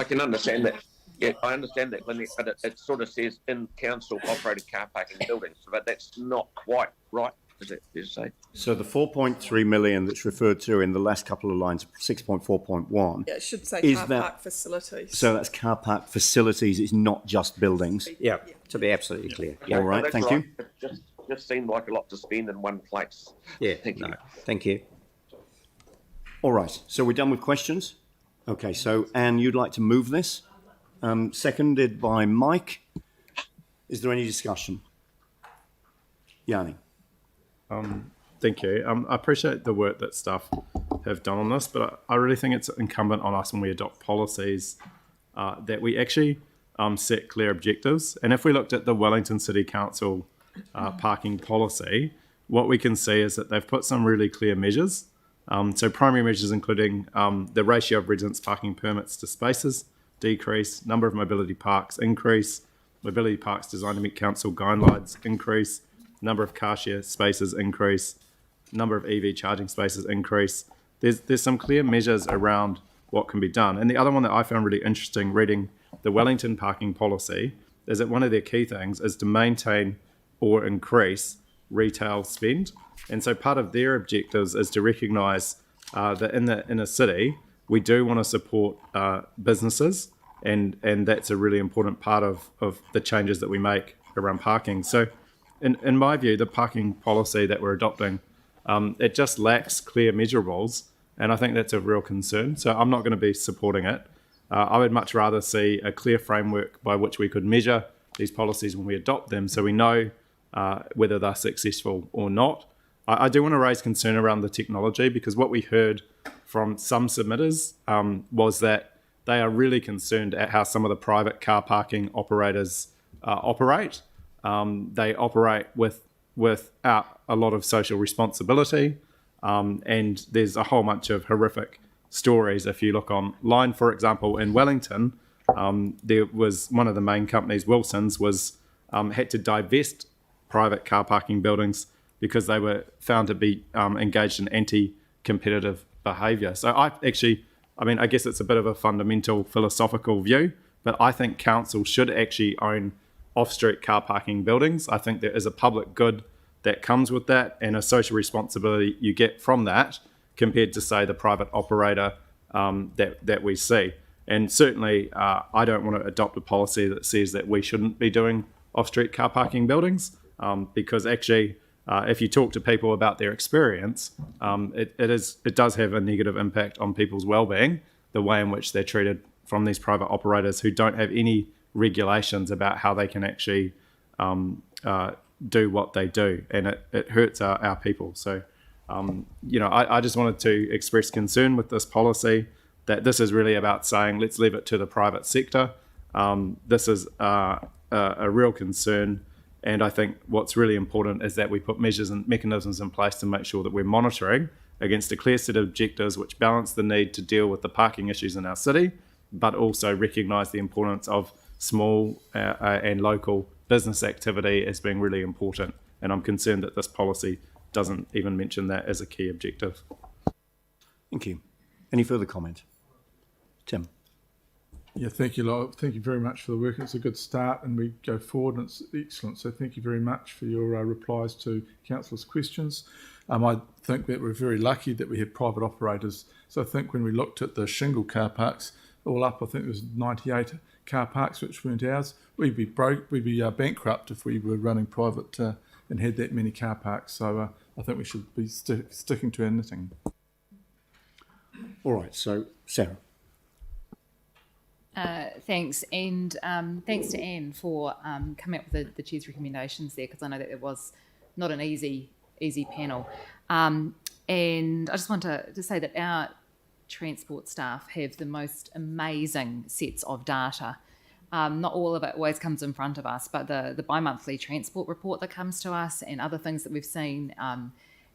can understand that. Yeah, I understand that, but it sort of says in council-operated car parking buildings, but that's not quite right, is it fair to say? So the 4.3 million that's referred to in the last couple of lines, 6.4.1. Yeah, it should say car park facilities. So that's car park facilities, it's not just buildings. Yeah, to be absolutely clear. Yeah. All right, thank you. It just seemed like a lot to spend in one place. Yeah, Thank you. Thank you. All right, so we're done with questions? Okay, so Anne, you'd like to move this? Seconded by Mike. Is there any discussion? Yanni. Thank you. I appreciate the work that staff have done on this, but I really think it's incumbent on us when we adopt policies that we actually set clear objectives. And if we looked at the Wellington City Council parking policy, what we can see is that they've put some really clear measures. So primary measures including the ratio of residents parking permits to spaces, decrease, number of mobility parks increase, mobility parks designed to meet council guidelines increase, number of car share spaces increase, number of EV charging spaces increase. There's some clear measures around what can be done. And the other one that I found really interesting reading the Wellington parking policy is that one of their key things is to maintain or increase retail spend. And so part of their objectives is to recognise that in a city, we do want to support businesses, and that's a really important part of the changes that we make around parking. So in my view, the parking policy that we're adopting, it just lacks clear measurables, and I think that's a real concern. So I'm not going to be supporting it. I would much rather see a clear framework by which we could measure these policies when we adopt them so we know whether they're successful or not. I do want to raise concern around the technology, because what we heard from some submitters was that they are really concerned at how some of the private car parking operators operate. They operate without a lot of social responsibility, and there's a whole bunch of horrific stories. If you look online, for example, in Wellington, there was one of the main companies, Wilson's, had to divest private car parking buildings because they were found to be engaged in anti-competitive behaviour. So I guess it's a bit of a fundamental philosophical view, but I think council should actually own off-street car parking buildings. I think there is a public good that comes with that and a social responsibility you get from that compared to, say, the private operator that we see. And certainly I don't want to adopt a policy that says that we shouldn't be doing off-street car parking buildings because actually if you talk to people about their experience, it does have a negative impact on people's well-being, the way in which they're treated from these private operators who don't have any regulations about how they can actually do what they do, and it hurts our people. So, I just wanted to express concern with this policy, that this is really about saying, let's leave it to the private sector. This is a real concern And I think what's really important is that we put measures and mechanisms in place to make sure that we're monitoring against a clear set of objectives which balance the need to deal with the parking issues in our city, but also recognise the importance of small and local business activity as being really important. And I'm concerned that this policy doesn't even mention that as a key objective. Thank you. Any further comment? Tim. Yeah, thank you, Lyle. Thank you very much for the work. It's a good start and we go forward and it's excellent. So thank you very much for your replies to Councillors' questions. I think that we're very lucky that we have private operators. So I think when we looked at the shingle car parks, all up, I think there was 98 car parks which weren't ours. We'd be bankrupt if we were running private and had that many car parks. So I think we should be sticking to our knitting. All right, so Sarah. Thanks, and thanks to Anne for coming up with the Chair's recommendations there, because I know that it was not an easy panel. And I just want to say that our transport staff have the most amazing sets of data. Not all of it always comes in front of us, but the bi-monthly transport report that comes to us and other things that we've seen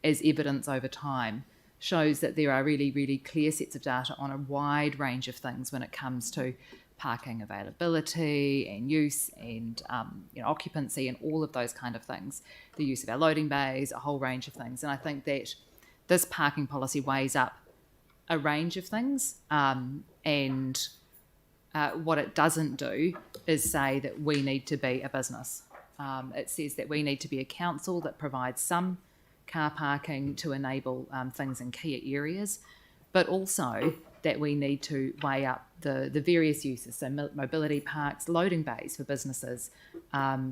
as evidence over time shows that there are really, really clear sets of data on a wide range of things when it comes to parking availability and use and occupancy and all of those kind of things, the use of our loading bays, a whole range of things. And I think that this parking policy weighs up a range of things, and what it doesn't do is say that we need to be a business. It says that we need to be a council that provides some car parking to enable things in key areas, but also that we need to weigh up the various uses, so mobility parks, loading bays for businesses,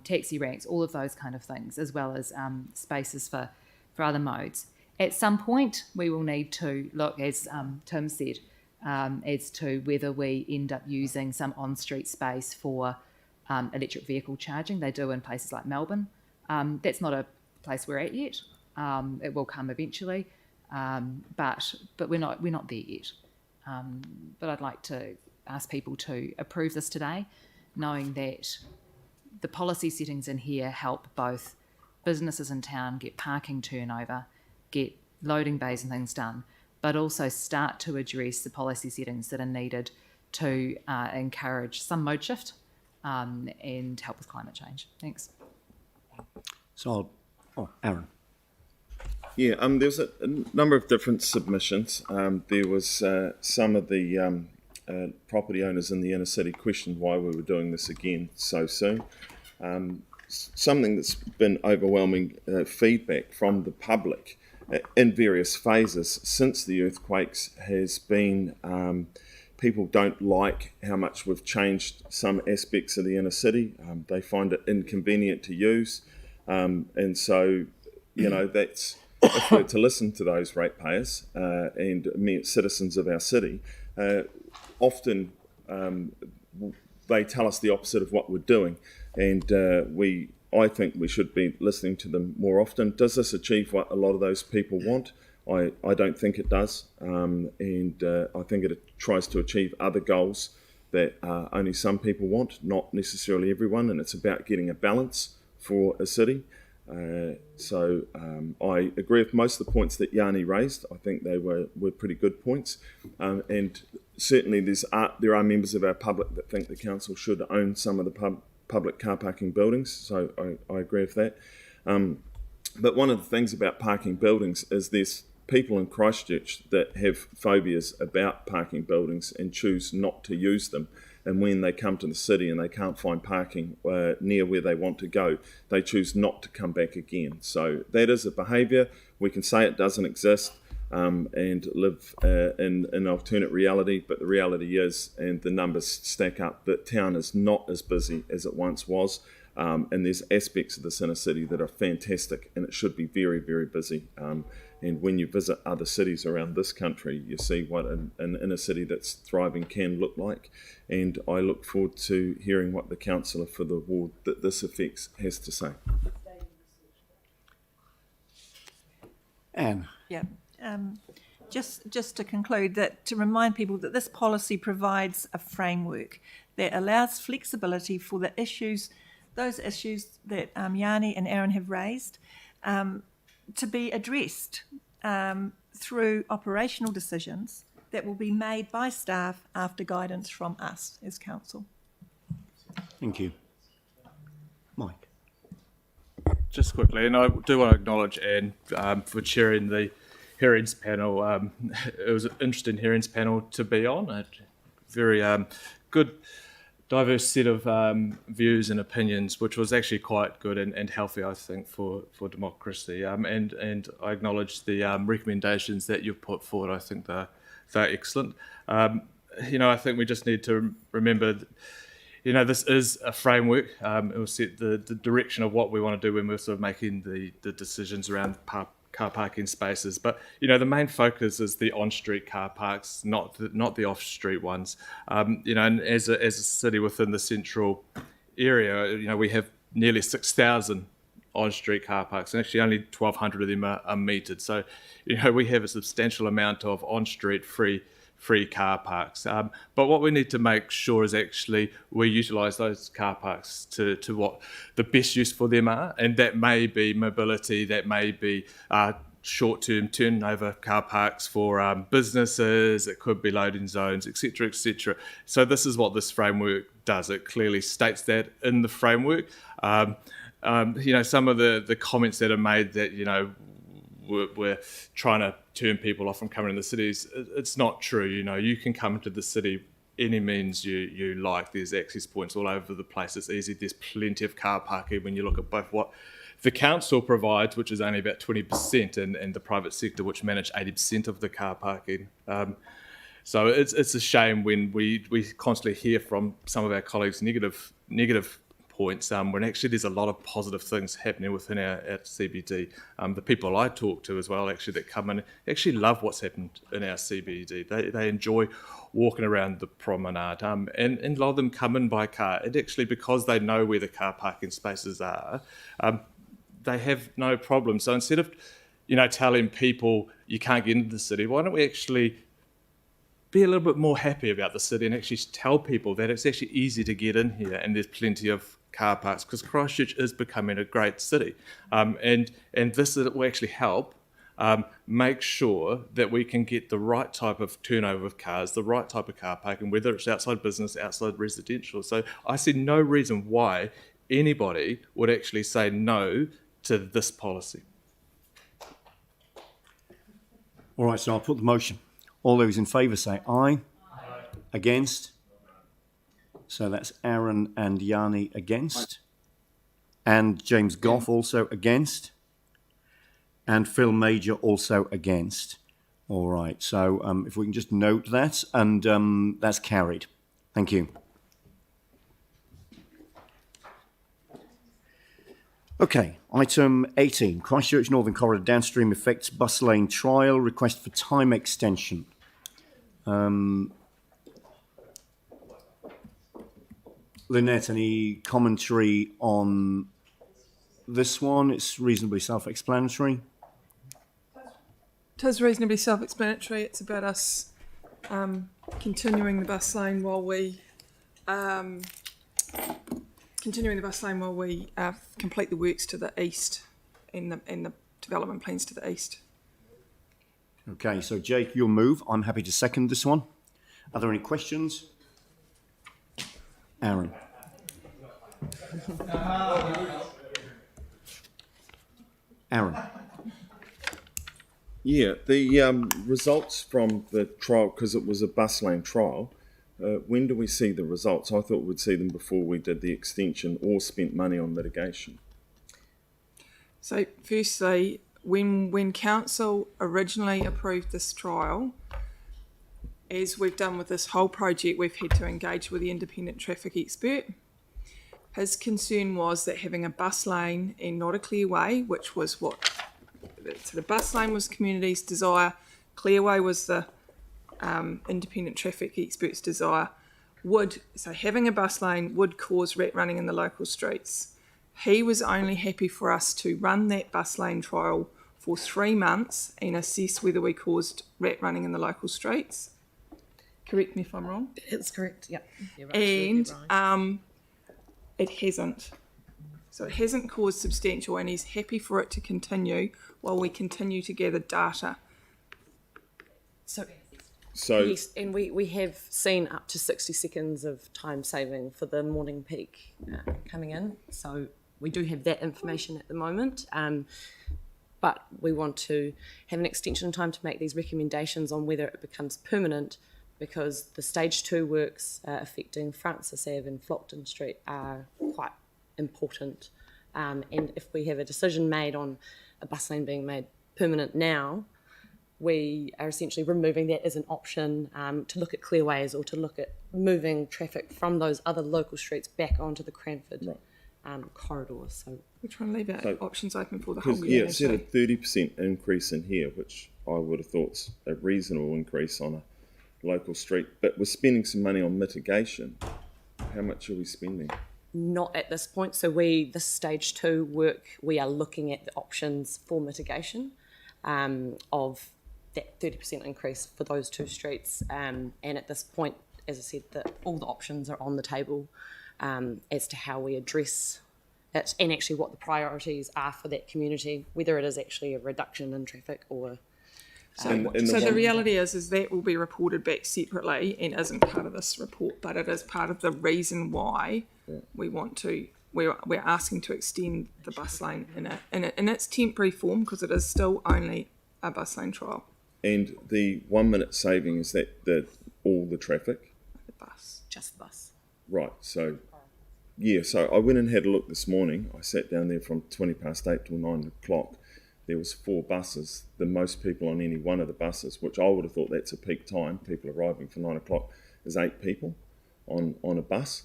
taxi ranks, all of those kind of things, as well as spaces for other modes. At some point, we will need to look, as Tim said, as to whether we end up using some on-street space for electric vehicle charging. They do in places like Melbourne. That's not a place we're at yet. It will come eventually, but we're not there yet. But I'd like to ask people to approve this today, knowing that the policy settings in here help both businesses in town get parking turnover, get loading bays and things done, but also start to address the policy settings that are needed to encourage some mode shift and help with climate change. Thanks. So, Aaron. Yeah, there's a number of different submissions. There was some of the property owners in the inner city questioned why we were doing this again so soon. Something that's been overwhelming feedback from the public in various phases since the earthquakes has been people don't like how much we've changed some aspects of the inner city. They find it inconvenient to use. And so, that's, if we're to listen to those ratepayers and citizens of our city, often they tell us the opposite of what we're doing. And I think we should be listening to them more often. Does this achieve what a lot of those people want? I don't think it does. And I think it tries to achieve other goals that only some people want, not necessarily everyone. And it's about getting a balance for a city. So I agree with most of the points that Yanni raised. I think they were pretty good points. And certainly there are members of our public that think the council should own some of the public car parking buildings. So I agree with that. But one of the things about parking buildings is there's people in Christchurch that have phobias about parking buildings and choose not to use them. And when they come to the city and they can't find parking near where they want to go, they choose not to come back again. So that is a behaviour. We can say it doesn't exist and live in an alternate reality, but the reality is, and the numbers stack up, that town is not as busy as it once was. And there's aspects of this inner city that are fantastic, and it should be very, very busy. And when you visit other cities around this country, you see what an inner city that's thriving can look like. And I look forward to hearing what the councillor for the ward that this affects has to say. Anne. Yeah. Just to conclude, that to remind people that this policy provides a framework that allows flexibility for the issues those issues that Yanni and Aaron have raised to be addressed through operational decisions that will be made by staff after guidance from us as council. Thank you. Mike. Just quickly, and I do want to acknowledge Anne for chairing the hearings panel. It was an interesting hearings panel to be on. A very good, diverse set of views and opinions, which was actually quite good and healthy, I think, for democracy. And I acknowledge the recommendations that you've put forward. I think they're excellent. I think we just need to remember that, this is a framework. It will set the direction of what we want to do when we're sort of making the decisions around car parking spaces. But, the main focus is the on-street car parks, not the off-street ones. And as a city within the central area, we have nearly 6,000 on-street car parks, and actually only 1,200 of them are metered. So, we have a substantial amount of on-street free car parks. But what we need to make sure is actually we utilise those car parks to what the best use for them are, and that may be mobility, that may be short-term turnover car parks for businesses, it could be loading zones, etc., etc. So this is what this framework does. It clearly states that in the framework. Some of the comments that are made that, we're trying to turn people off from coming to the cities. It's not true. You can come into the city any means you like. There's access points all over the place. It's easy. There's plenty of car parking when you look at both what the council provides, which is only about 20%, and the private sector, which manage 80% of the car parking. So it's a shame when we constantly hear from some of our colleagues negative points, when actually there's a lot of positive things happening within our CBD. The people I talk to as well, actually, that come in, actually love what's happened in our CBD. They enjoy walking around the promenade, and a lot of them come in by car. And actually, because they know where the car parking spaces are, they have no problem. So instead of, telling people you can't get into the city, why don't we actually be a little bit more happy about the city and actually tell people that it's actually easy to get in here and there's plenty of car parks, because Christchurch is becoming a great city, and this will actually help make sure that we can get the right type of turnover of cars, the right type of car parking, whether it's outside business, outside residential. So I see no reason why anybody would actually say no to this policy. All right, so I'll put the motion. All those in favour say aye. Against? So that's Aaron and Yanni against. And James Goff also against. And Phil Major also against. All right, so if we can just note that, and that's carried. Thank you. Okay, item 18, Christchurch Northern Corridor Downstream Effects Bus Lane Trial, request for time extension. Lynette, any commentary on this one? It's reasonably self-explanatory. It is reasonably self-explanatory. It's about us continuing the bus lane while we complete the works to the east in the development plans to the east. Okay, so Jake, you'll move. I'm happy to second this one. Are there any questions? Aaron. Aaron. Yeah, the results from the trial, because it was a bus lane trial, when do we see the results? I thought we'd see them before we did the extension or spent money on litigation. So firstly, when council originally approved this trial, as we've done with this whole project, we've had to engage with the independent traffic expert. His concern was that having a bus lane and not a clearway, which was what, so the bus lane was community's desire, clearway was the independent traffic expert's desire, so having a bus lane would cause rat running in the local streets. He was only happy for us to run that bus lane trial for 3 months and assess whether we caused rat running in the local streets. Correct me if I'm wrong. It's correct, yeah. And it hasn't. So it hasn't caused substantial, and he's happy for it to continue while we continue to gather data. So So yes, and we have seen up to 60 seconds of time saving for the morning peak coming in. So we do have that information at the moment. But we want to have an extension of time to make these recommendations on whether it becomes permanent, because the stage 2 works affecting Francis Ave and Flockton Street are quite important. And if we have a decision made on a bus lane being made permanent now, we are essentially removing that as an option to look at clearways or to look at moving traffic from those other local streets back onto the Cranford corridor. So we're trying to leave our So- options open for the whole because, year. it said a 30% increase in here, which I would have thought's a reasonable increase on a local street, but we're spending some money on mitigation. How much are we spending? not at this point. So the stage 2 work, we are looking at the options for mitigation of that 30% increase for those 2 streets. And at this point, as I said, all the options are on the table as to how we address it and actually what the priorities are for that community, whether it is actually a reduction in traffic or... So the reality is that will be reported back separately and isn't part of this report, but it is part of the reason why we want to. We're asking to extend the bus lane in its temporary form, because it is still only a bus lane trial. And the 1 minute saving, is that all the traffic? The bus, just the bus. Right. So so I went and had a look this morning. I sat down there from 8:20 till 9 o'clock. There was 4 buses. The most people on any one of the buses, which I would have thought that's a peak time, people arriving for 9 o'clock, is 8 people on a bus.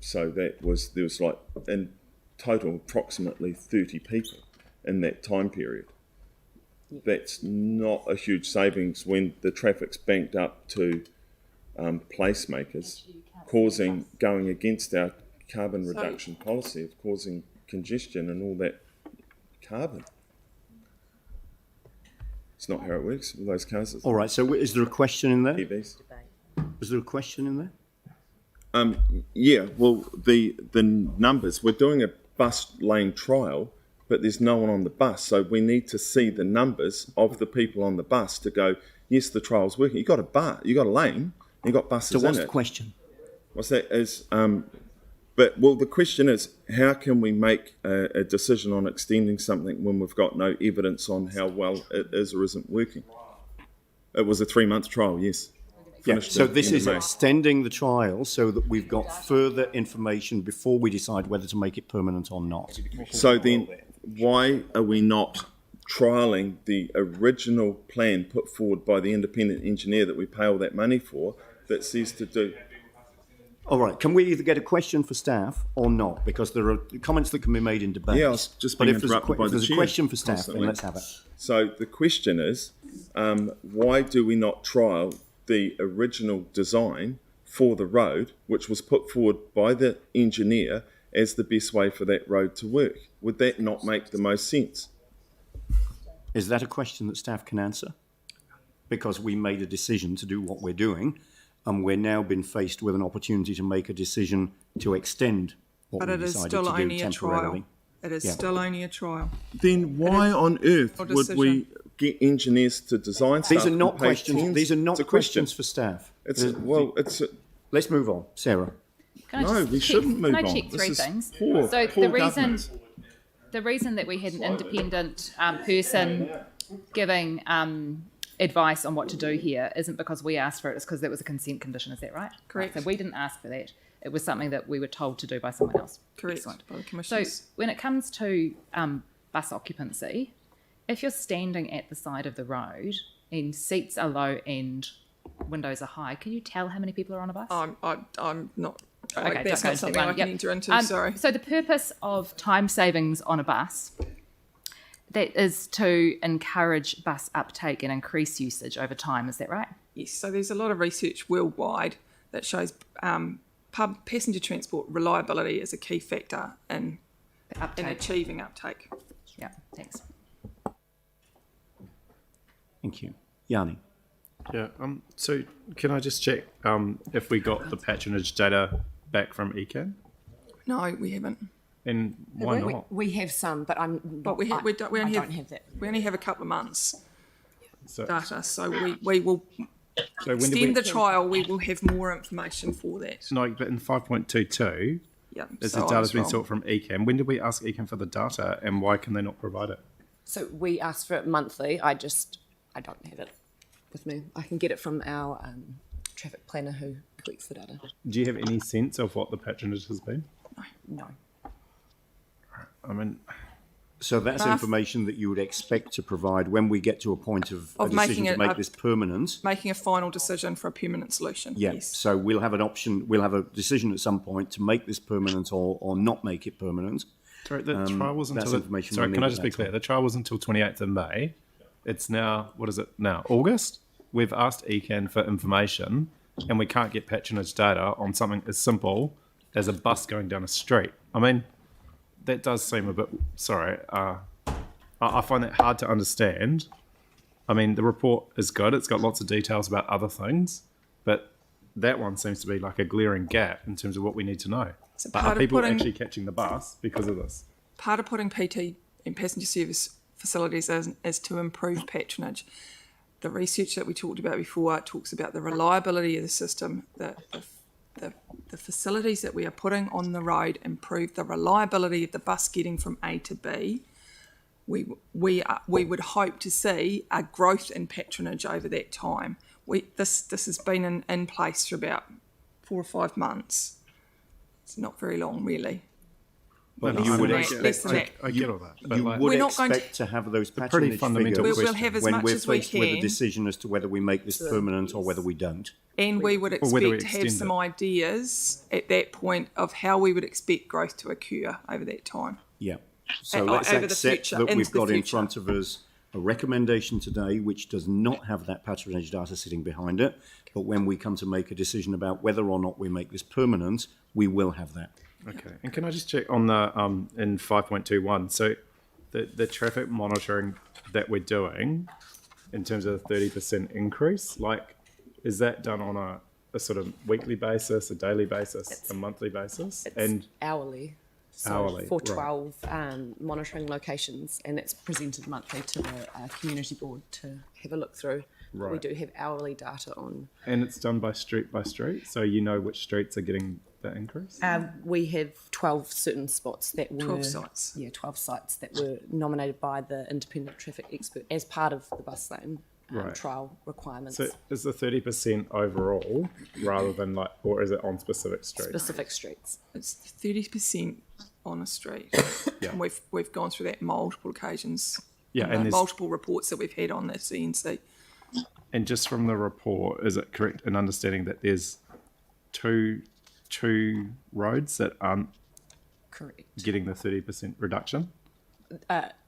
So there was like in total approximately 30 people in that time period. That's not a huge savings when the traffic's banked up to placemakers, going against our carbon reduction policy of causing congestion and all that carbon. It's not how it works with those cars. All right, so is there a question in there? EVs. Is there a question in there? Yeah, well, the numbers, we're doing a bus lane trial, but there's no one on the bus, so we need to see the numbers of the people on the bus to go, yes, the trial's working. You got a lane, you got buses in it. So what's the question? What's that is, the question is, how can we make a decision on extending something when we've got no evidence on how well it is or isn't working? It was a 3-month trial, yes. So this is extending the trial so that we've got further information before we decide whether to make it permanent or not. So then, why are we not trialling the original plan put forward by the independent engineer that we pay all that money for, that says to do? All right, can we either get a question for staff or not? Because there are comments that can be made in debate. Yeah, I was just being interrupted by the chair. If there's a question for staff, then let's have it. So the question is, why do we not trial the original design for the road, which was put forward by the engineer as the best way for that road to work? Would that not make the most sense? Is that a question that staff can answer? Because we made a decision to do what we're doing, and we're now been faced with an opportunity to make a decision to extend what we decided to do temporarily. It is still only a trial. Then why on earth would we get engineers to design stuff? These are not questions. These are not questions for staff. Let's move on, Sarah. We shouldn't move on. Can I check 3 things? Poor The reason that we had an independent person giving advice on what to do here isn't because we asked for it, it's because that was a consent condition, is that right? Correct. So we didn't ask for that. It was something that we were told to do by someone else. Correct. Excellent. By the commissioners. So when it comes to bus occupancy, if you're standing at the side of the road and seats are low and windows are high, can you tell how many people are on a bus? I'm not... Okay, that's not something I can enter into, sorry. So the purpose of time savings on a bus, that is to encourage bus uptake and increase usage over time, is that right? Yes, so there's a lot of research worldwide that shows passenger transport reliability is a key factor in achieving uptake. Yeah, thanks. Thank you. Yanni. Yeah, so can I just check if we got the patronage data back from ECAN? No, we haven't. And why we, not? we have some, but But we only have that. We only have a couple of months So, data, so we will so when did extend we, the trial. We will have more information for that. no, but in 5.22, Yeah, is so the I data's was been wrong. sought from ECAM. When did we ask ECAM for the data, and why can they not provide it? So we asked for it monthly. I don't have it with me. I can get it from our traffic planner who collects the data. Do you have any sense of what the patronage has been? No. I mean, So that's But- information that you would expect to provide when we get to a point of a Of decision making to it make a- this permanent. Making a final decision for a permanent solution. Yeah, Yes. so we'll have an option, we'll have a decision at some point to make this permanent or not make it permanent. sorry, the trial was that's until... information Sorry, we'll can need I at just be that clear? time. The trial was until 28th of May. It's now, what is it now? August? We've asked ECAN for information, and we can't get patronage data on something as simple as a bus going down a street. I mean, that does seem a bit... Sorry, I find that hard to understand. I mean, the report is good. It's got lots of details about other things, but that one seems to be like a glaring gap in terms of what we need to know. So But part are of people putting- actually catching the bus because of this? Part of putting PT in passenger service facilities is to improve patronage. The research that we talked about before talks about the reliability of the system. The facilities that we are putting on the road improve the reliability of the bus getting from A to B. We would hope to see a growth in patronage over that time. This has been in place for about 4 or 5 months. It's not very long, really. But No, you I would mean, expect I get all that. But you like, would We're not going to- expect to have those pretty patronage fundamental figures We'll have as when much we're as we faced with a can. decision as to whether we make this permanent or whether we don't. And we would Or whether we expect to have extend some it. ideas at that point of how we would expect growth to occur over that time. Yeah. So Uh, let's over the accept future, that into we've the got in future. front of us a recommendation today which does not have that patronage data sitting behind it. But when we come to make a decision about whether or not we make this permanent, we will have that. okay. And can I just check on the in 5.21? So the traffic monitoring that we're doing in terms of the 30% increase, like, is that done on a sort of weekly basis, a daily basis, a monthly basis? It's hourly. So Hourly, for right. 12 monitoring locations, and it's presented monthly to the community board to have a look through. Right. We do have hourly data on. And it's done by street, so you know which streets are getting that increase? We have 12 certain spots that were 12 sites. Yeah, 12 sites that were nominated by the independent traffic expert as part of the bus lane Right. trial requirements. So is the 30% overall rather than like, or is it on specific streets? Specific streets. It's 30% on a street. Yeah. And we've gone through that multiple occasions. Yeah, in and the there's- multiple reports that we've had on the CNC. And just from the report, is it correct in understanding that there's two roads that aren't Correct. getting the 30% reduction?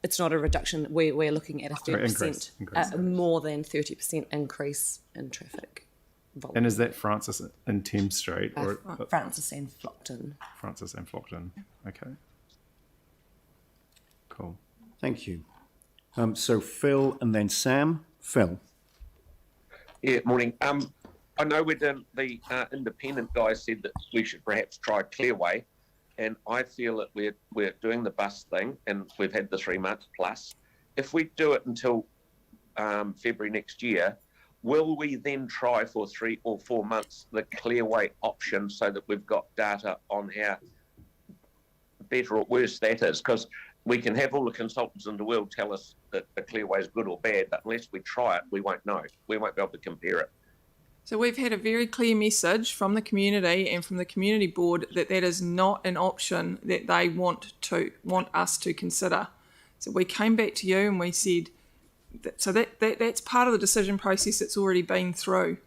It's not a reduction. We're looking at a Sorry, 30%, increase. more than 30% increase in traffic volume. And is that Francis and Thames Street? Or Francis and Flockton. Francis and Flockton. Okay. Cool. Thank you. So Phil and then Sam. Phil. Yeah, morning. I know the independent guy said that we should perhaps try Clearway, and I feel that we're doing the bus thing, and we've had the 3 months plus. If we do it until February next year, will we then try for 3 or 4 months the Clearway option so that we've got data on how better or worse that is? Because we can have all the consultants in the world tell us that the Clearway is good or bad, but unless we try it, we won't know. We won't be able to compare it. So we've had a very clear message from the community and from the community board that that is not an option that they want us to consider. So we came back to you and we said, that's part of the decision process that's already been through.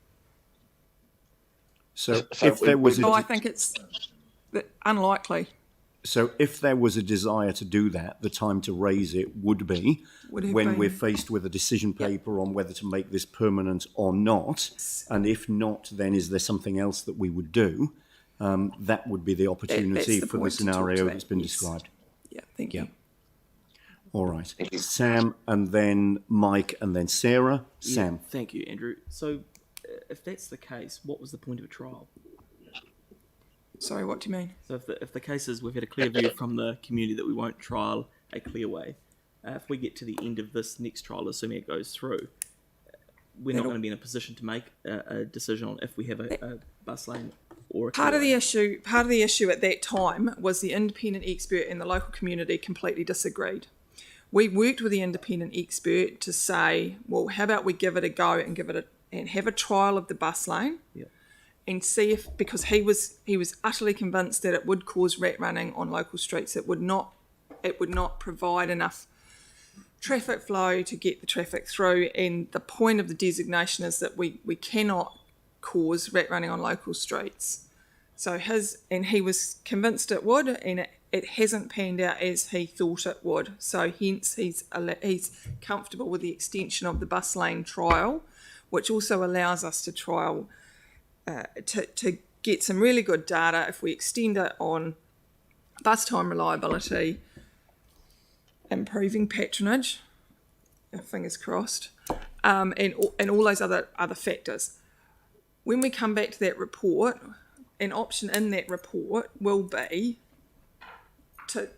So if there was I think it's unlikely. So if there was a desire to do that, the time to raise it would be when we're faced with a decision paper on whether to make this permanent or not. And if not, then is there something else that we would do? That would be the opportunity for the scenario that's been described. Yeah, thank you. All right. Sam and then Mike and then Sarah. Sam. Yeah, thank you, Andrew. So if that's the case, what was the point of a trial? Sorry, what do you mean? So if the case is we've had a clear view from the community that we won't trial a clearway, if we get to the end of this next trial, assuming it goes through, we're not going to be in a position to make a decision on if we have a bus lane or a Part of clearway. the issue at that time was the independent expert and the local community completely disagreed. We worked with the independent expert to say, well, how about we give it a go and have a trial of the bus lane, and see if, because he was utterly convinced that it would cause rat running on local streets. It would not provide enough traffic flow to get the traffic through, and the point of the designation is that we cannot cause rat running on local streets. So he was convinced it would, and it hasn't panned out as he thought it would. So hence he's comfortable with the extension of the bus lane trial, which also allows us to trial to get some really good data if we extend it on bus time reliability, improving patronage, fingers crossed, and all those other factors. When we come back to that report, an option in that report will be to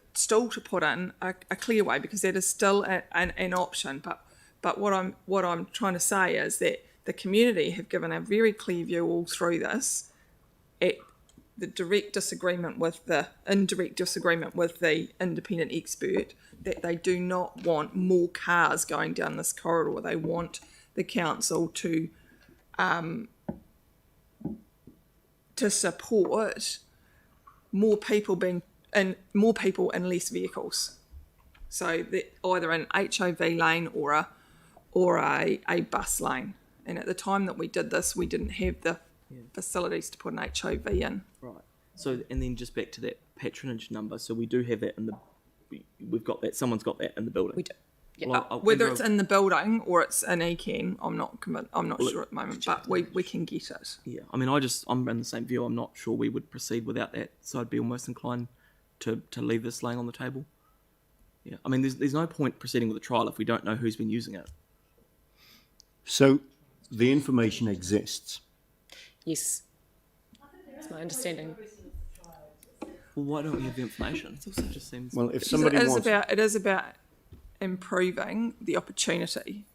put in a clearway, because that is still an option. But what I'm trying to say is that the community have given a very clear view all through this, at the indirect disagreement with the independent expert, that they do not want more cars going down this corridor. They want the council to support more people and less vehicles. So that either an HOV lane or a bus lane. And at the time that we did this, we didn't have the facilities to put an HOV in. Right. So, and then just back to that patronage number. So we do have that we've got that. Someone's got that in the building. We do. Yeah. Well, Whether it's in the building or it's in ECAN, I'm not sure at the moment, but we can get it. Yeah. I mean, I'm in the same view. I'm not sure we would proceed without that. So I'd be almost inclined to leave this laying on the table. Yeah. I mean, there's no point proceeding with a trial if we don't know who's been using it. So the information exists. Yes. That's my understanding. Well, why don't we have the information? It just seems. Well, if somebody wants, it is about improving the opportunity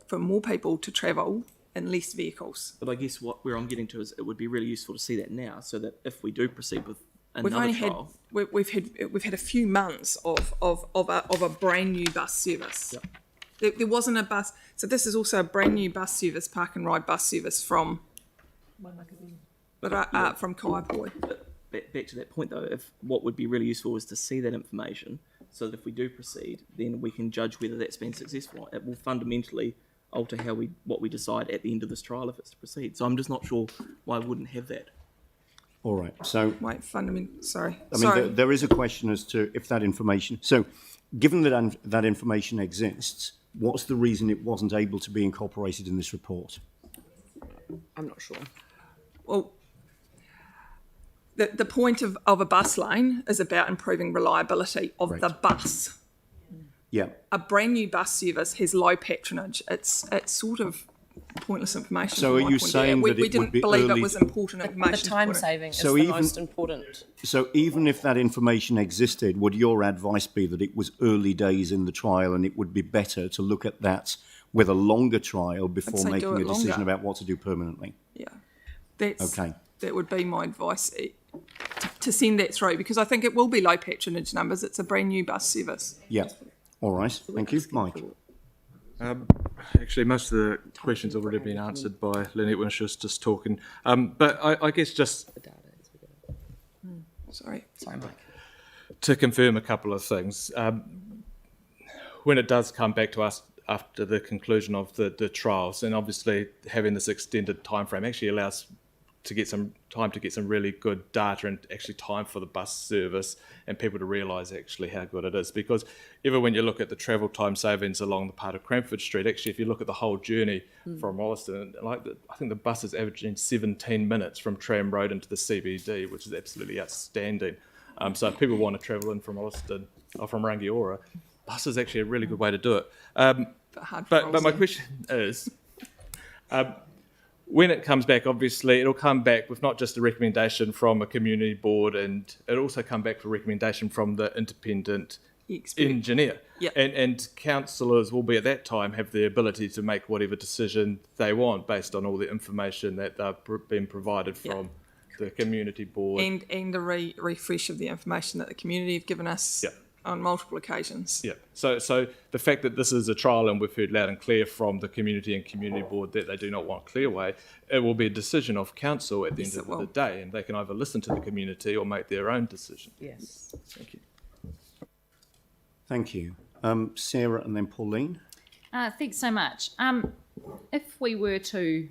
for more people to travel in less vehicles. But I guess where I'm getting to is it would be really useful to see that now, so that if we do proceed with another trial, we've had a few months of a brand new bus service. Yep. There wasn't a bus, so this is also a brand new bus service, park and ride bus service from Kaiapoi. But back to that point though, if what would be really useful is to see that information, so that if we do proceed, then we can judge whether that's been successful. It will fundamentally alter what we decide at the end of this trial if it's to proceed. So I'm just not sure why I wouldn't have that. all right. So Sorry. I mean, there is a question as to if that information. So, given that that information exists, what's the reason it wasn't able to be incorporated in this report? I'm not sure. Well, the point of a bus lane is about improving reliability of the bus. Yeah. A brand new bus service has low patronage. It's sort of pointless information. So are you saying that we it didn't would be believe early? it was important information? The time saving is So the even- most important. So even if that information existed, would your advice be that it was early days in the trial and it would be better to look at that with a longer trial before say do making it a decision longer. about what to do permanently? Yeah, that's Okay. That would be my advice, to send that through, because I think it will be low patronage numbers. It's a brand new bus service. Yeah. All right. Thank you, Mike. Actually, most of the questions have already been answered by Lynette when she was just talking. But I guess just Sorry, Mike. to confirm a couple of things. When it does come back to us after the conclusion of the trials, and obviously having this extended time frame actually allows to get some time to get some really good data and actually time for the bus service and people to realise actually how good it is. Because even when you look at the travel time savings along the part of Cranford Street, actually if you look at the whole journey from Wollaston, I think the bus is averaging 17 minutes from Tram Road into the CBD, which is absolutely outstanding. So if people want to travel in from Wollaston or from Rangiora, bus is actually a really good way to do it. But my question is, when it comes back, obviously, it'll come back with not just a recommendation from a community board, and it'll also come back with a recommendation from the independent engineer. Yep. And councillors will be at that time have the ability to make whatever decision they want based on all the information that they've been provided from the community board. And a refresh of the information that the community have given us on multiple occasions. Yeah. So the fact that this is a trial, and we've heard loud and clear from the community and community board that they do not want Clearway, it will be a decision of council at the end of the day, and they can either listen to the community or make their own decision. Yes. Thank you. Thank you. Sarah and then Pauline. Thanks so much. If we were to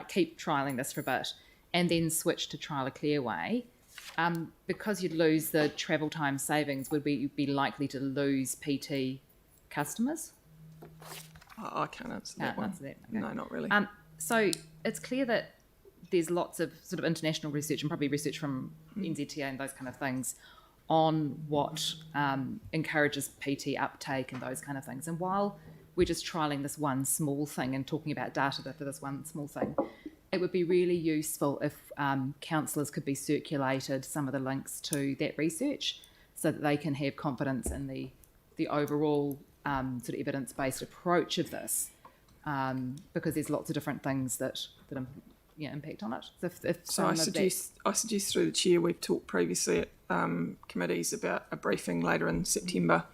keep trialling this for a bit and then switch to trial a Clearway, because you'd lose the travel time savings, would we be likely to lose PT customers? I can't answer that one. Okay. No, not really. So it's clear that there's lots of sort of international research and probably research from NZTA and those kind of things on what encourages PT uptake and those kind of things. And while we're just trialling this one small thing and talking about data for this one small thing, it would be really useful if councillors could be circulated some of the links to that research so that they can have confidence in the overall sort of evidence-based approach of this, because there's lots of different things that impact on it. So I suggest through the chair, we've talked previously at committees about a briefing later in September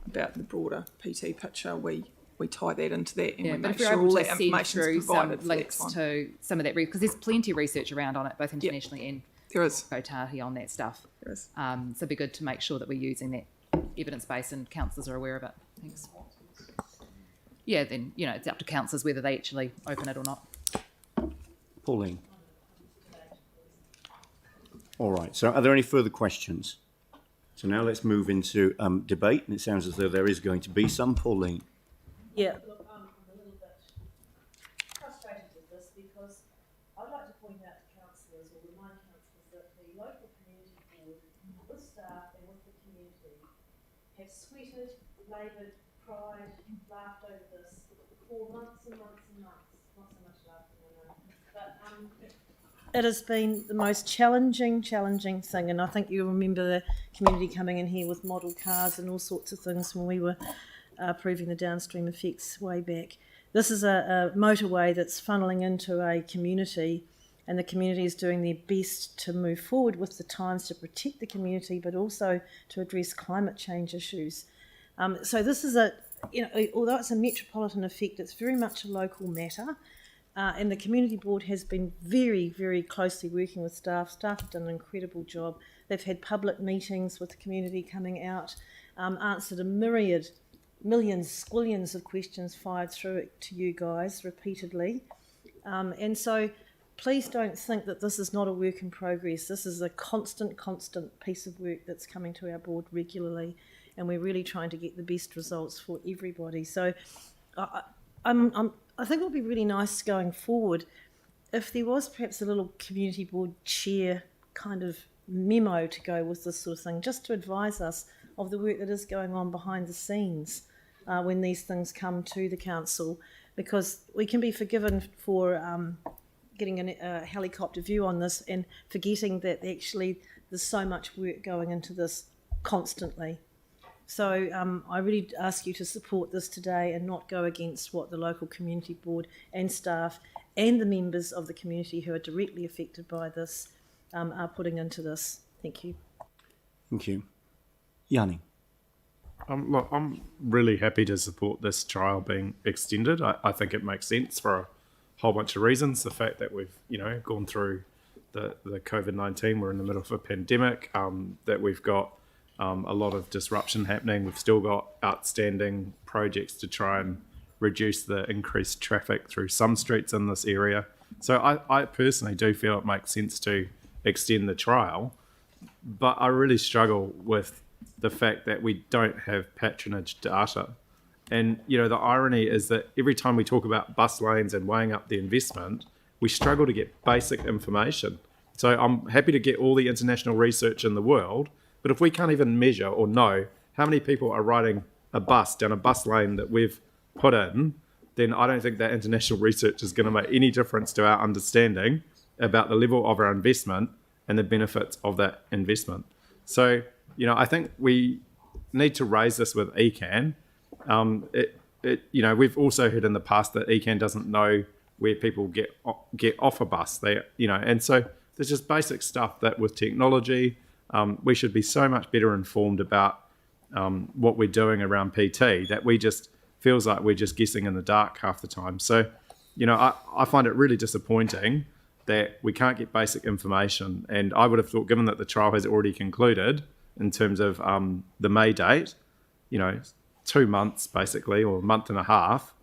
about the broader PT picture. We tie that into that, and we make sure all that information is provided. Links to some of that, because there's plenty of research around on it, both internationally and there is Kotahi on that stuff. There is. So it'd be good to make sure that we're using that evidence base and councillors are aware of it. Thanks. Yeah, then it's up to councillors whether they actually open it or not. Pauline. All right. So are there any further questions? So now let's move into debate, and it sounds as though there is going to be some. Pauline. Yeah, look, I'm a little bit frustrated with this because I'd like to point out to councillors or remind councillors that the local community board, with staff and with the community, have sweated, laboured, cried, laughed over this for months and months and months. Not so much laughing, I know, but it has been the most challenging thing, and I think you remember the community coming in here with model cars and all sorts of things when we were proving the downstream effects way back. This is a motorway that's funneling into a community, and the community is doing their best to move forward with the times to protect the community, but also to address climate change issues. So this is although it's a metropolitan effect, it's very much a local matter. And the community board has been very, very closely working with staff. Staff have done an incredible job. They've had public meetings with the community coming out, answered a millions, squillions of questions fired through it to you guys repeatedly. And so please don't think that this is not a work in progress. This is a constant piece of work that's coming to our board regularly, and we're really trying to get the best results for everybody. So I think it would be really nice going forward if there was perhaps a little community board chair kind of memo to go with this sort of thing, just to advise us of the work that is going on behind the scenes when these things come to the council, because we can be forgiven for getting a helicopter view on this and forgetting that actually there's so much work going into this constantly. So I really ask you to support this today and not go against what the local community board and staff and the members of the community who are directly affected by this are putting into this. Thank you. Thank you. Yanni. Look, I'm really happy to support this trial being extended. I think it makes sense for a whole bunch of reasons. The fact that we've, gone through the COVID-19, we're in the middle of a pandemic, that we've got a lot of disruption happening. We've still got outstanding projects to try and reduce the increased traffic through some streets in this area. So I personally do feel it makes sense to extend the trial, but I really struggle with the fact that we don't have patronage data. And, the irony is that every time we talk about bus lanes and weighing up the investment, we struggle to get basic information. So I'm happy to get all the international research in the world, but if we can't even measure or know how many people are riding a bus down a bus lane that we've put in, then I don't think that international research is going to make any difference to our understanding about the level of our investment and the benefits of that investment. So, I think we need to raise this with ECAN. We've also heard in the past that ECAN doesn't know where people get off a bus. And so there's just basic stuff that with technology, we should be so much better informed about what we're doing around PT that we just feels like we're just guessing in the dark half the time. So, I find it really disappointing that we can't get basic information. And I would have thought, given that the trial has already concluded in terms of the May date, 2 months basically, or a month and a half,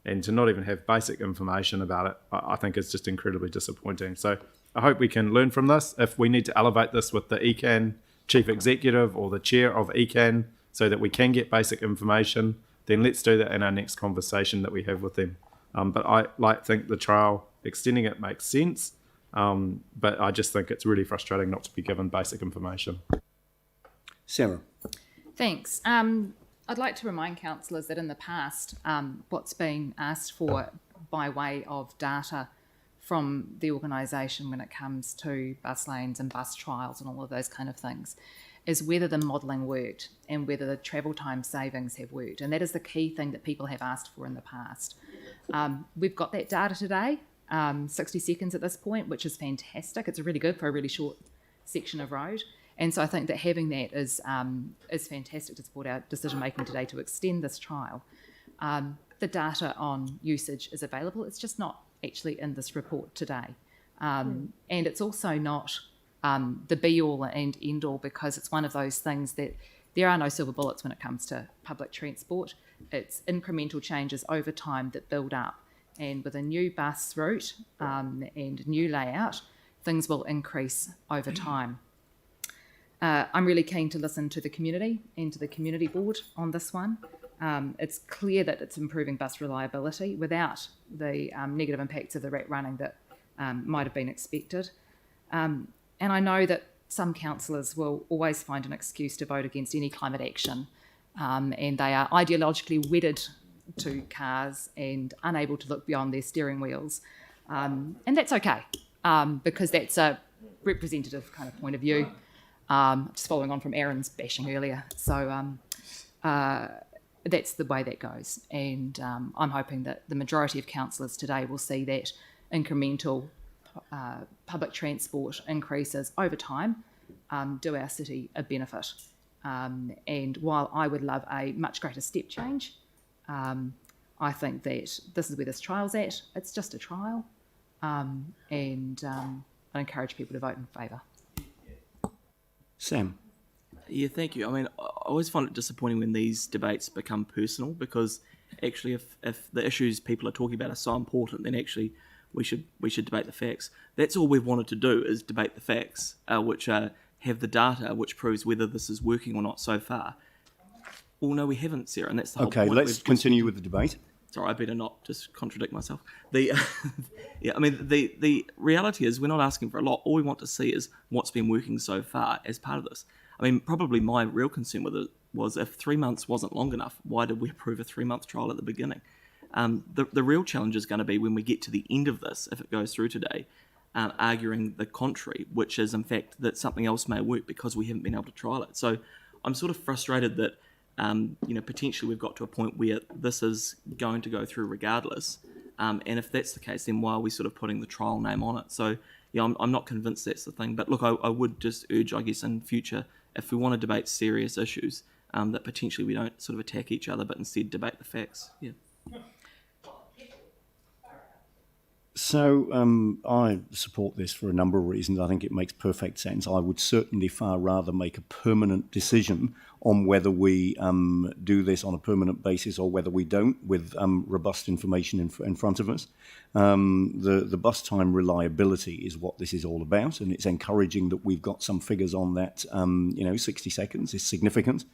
and to not even have basic information about it, I think is just incredibly disappointing. So I hope we can learn from this. If we need to elevate this with the ECAN chief executive or the chair of ECAN so that we can get basic information, then let's do that in our next conversation that we have with them. But I think the trial, extending it makes sense, but I just think it's really frustrating not to be given basic information. Sarah. Thanks. I'd like to remind councillors that in the past, what's been asked for by way of data from the organisation when it comes to bus lanes and bus trials and all of those kind of things is whether the modelling worked and whether the travel time savings have worked. And that is the key thing that people have asked for in the past. We've got that data today, 60 seconds at this point, which is fantastic. It's really good for a really short section of road. And so I think that having that is fantastic to support our decision making today to extend this trial. The data on usage is available. It's just not actually in this report today. And it's also not the be-all and end-all, because it's one of those things that there are no silver bullets when it comes to public transport. It's incremental changes over time that build up. And with a new bus route and new layout, things will increase over time. I'm really keen to listen to the community and to the community board on this one. It's clear that it's improving bus reliability without the negative impacts of the rat running that might have been expected. And I know that some councillors will always find an excuse to vote against any climate action, and they are ideologically wedded to cars and unable to look beyond their steering wheels. And that's okay, because that's a representative kind of point of view. Just following on from Aaron's bashing earlier. So that's the way that goes. And I'm hoping that the majority of councillors today will see that incremental public transport increases over time do our city a benefit. And while I would love a much greater step change, I think that this is where this trial's at. It's just a trial. And I encourage people to vote in favour. Sam. Yeah, thank you. I mean, I always find it disappointing when these debates become personal, because actually if the issues people are talking about are so important, then actually we should debate the facts. That's all we've wanted to do, is debate the facts, which have the data which proves whether this is working or not so far. Well, no, we haven't, Sarah, and that's the whole point. Okay, let's continue with the debate. Sorry, I better not just contradict myself. The reality is we're not asking for a lot. All we want to see is what's been working so far as part of this. I mean, probably my real concern with it was if 3 months wasn't long enough, why did we approve a 3-month trial at the beginning? The real challenge is going to be when we get to the end of this, if it goes through today, arguing the contrary, which is in fact that something else may work because we haven't been able to trial it. So I'm sort of frustrated that potentially we've got to a point where this is going to go through regardless. And if that's the case, then why are we sort of putting the trial name on it? So, yeah, I'm not convinced that's the thing. But look, I would just urge, I guess, in future, if we want to debate serious issues, that potentially we don't sort of attack each other, but instead debate the facts. Yeah. So I support this for a number of reasons. I think it makes perfect sense. I would certainly far rather make a permanent decision on whether we do this on a permanent basis or whether we don't, with robust information in front of us. The bus time reliability is what this is all about, and it's encouraging that we've got some figures on that. 60 seconds is significant.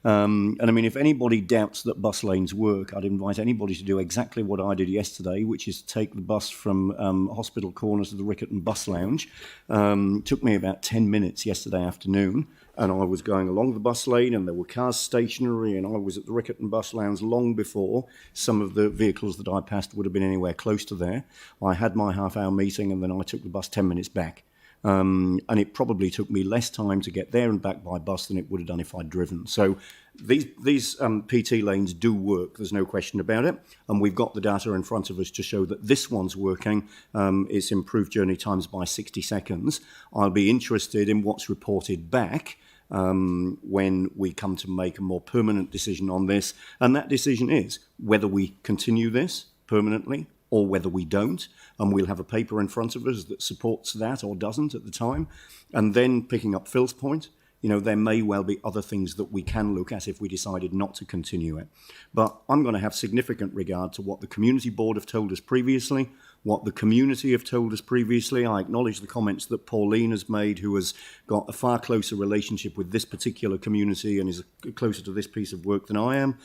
And I mean, if anybody doubts that bus lanes work, I'd invite anybody to do exactly what I did yesterday, which is take the bus from Hospital Corner to the Riccarton Bus Lounge. Took me about 10 minutes yesterday afternoon. and I was going along the bus lane and there were cars stationary and I was at the Riccarton bus lounge long before some of the vehicles that I passed would have been anywhere close to there. I had my half-hour meeting and then I took the bus 10 minutes back. And it probably took me less time to get there and back by bus than it would have done if I'd driven. So these PT lanes do work, there's no question about it. And we've got the data in front of us to show that this one's working. It's improved journey times by 60 seconds. I'll be interested in what's reported back when we come to make a more permanent decision on this. And that decision is whether we continue this permanently or whether we don't, and we'll have a paper in front of us that supports that or doesn't at the time. And then picking up Phil's point, there may well be other things that we can look at if we decided not to continue it. But I'm going to have significant regard to what the community board have told us previously, what the community have told us previously. I acknowledge the comments that Pauline has made, who has got a far closer relationship with this particular community and is closer to this piece of work than I am.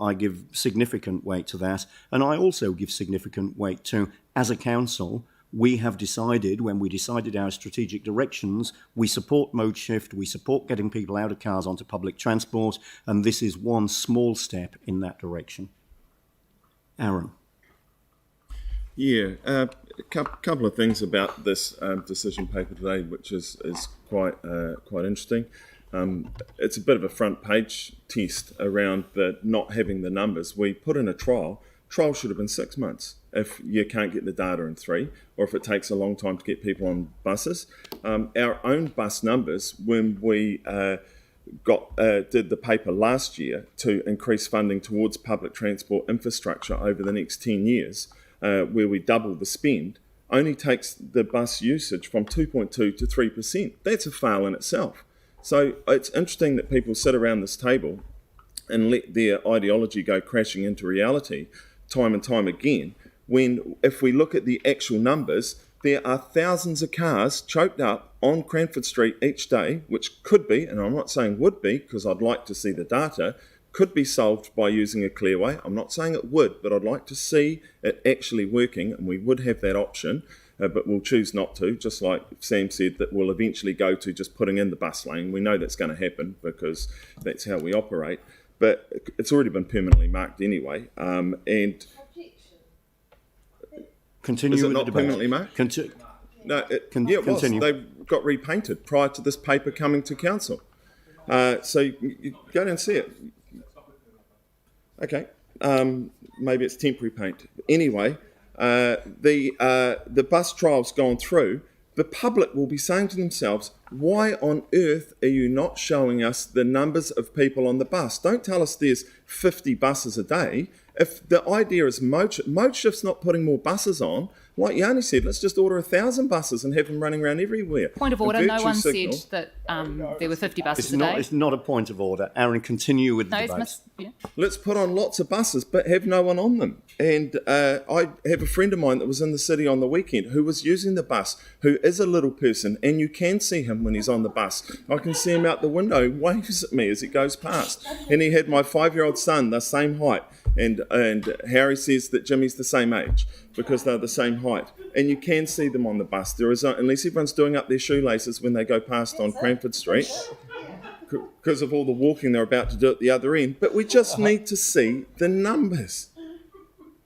I give significant weight to that. And I also give significant weight to, as a council, we have decided, when we decided our strategic directions, we support mode shift, we support getting people out of cars onto public transport, and this is one small step in that direction. Aaron. Yeah, a couple of things about this decision paper today, which is quite interesting. It's a bit of a front page test around the not having the numbers. We put in a trial. Trial should have been 6 months if you can't get the data in 3, or if it takes a long time to get people on buses. Our own bus numbers, when we did the paper last year to increase funding towards public transport infrastructure over the next 10 years, where we double the spend, only takes the bus usage from 2.2 to 3%. That's a fail in itself. So it's interesting that people sit around this table and let their ideology go crashing into reality time and time again, when if we look at the actual numbers, there are thousands of cars choked up on Cranford Street each day, which could be, and I'm not saying would be, because I'd like to see the data, could be solved by using a clearway. I'm not saying it would, but I'd like to see it actually working, and we would have that option, but we'll choose not to, just like Sam said, that we'll eventually go to just putting in the bus lane. We know that's going to happen because that's how we operate, but it's already been permanently marked anyway, and... Continue Is it with not the debate. permanently marked? No, it was. Continue. They got repainted prior to this paper coming to council. So you go down and see it. Okay, maybe it's temporary paint. Anyway, the bus trial's gone through. The public will be saying to themselves, why on earth are you not showing us the numbers of people on the bus? Don't tell us there's 50 buses a day. If the idea is mode shift's not putting more buses on, like Yanni said, let's just order 1,000 buses and have them running around everywhere. Point of order, no one said that there were 50 buses a day. It's not a point of order. Aaron, continue with the debate. Let's put on lots of buses, but have no one on them. And I have a friend of mine that was in the city on the weekend who was using the bus, who is a little person, and you can see him when he's on the bus. I can see him out the window, he waves at me as he goes past. And he had my 5-year-old son, the same height. And Harry says that Jimmy's the same age because they're the same height. And you can see them on the bus. There is, unless everyone's doing up their shoelaces when they go past on Cranford Street, because of all the walking they're about to do at the other end. But we just need to see the numbers.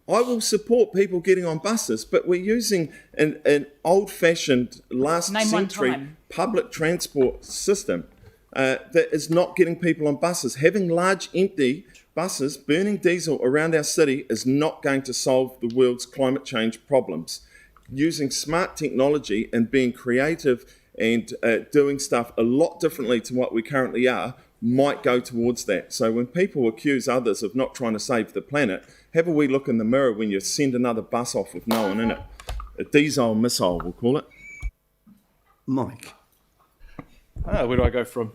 I will support people getting on buses, but we're using an old-fashioned, last-century public transport system that is not getting people on buses. Having large, empty buses burning diesel around our city is not going to solve the world's climate change problems. Using smart technology and being creative and doing stuff a lot differently to what we currently are might go towards that. So when people accuse others of not trying to save the planet, have a wee look in the mirror when you send another bus off with no one in it. A diesel missile, we'll call it. Mike. Where do I go from?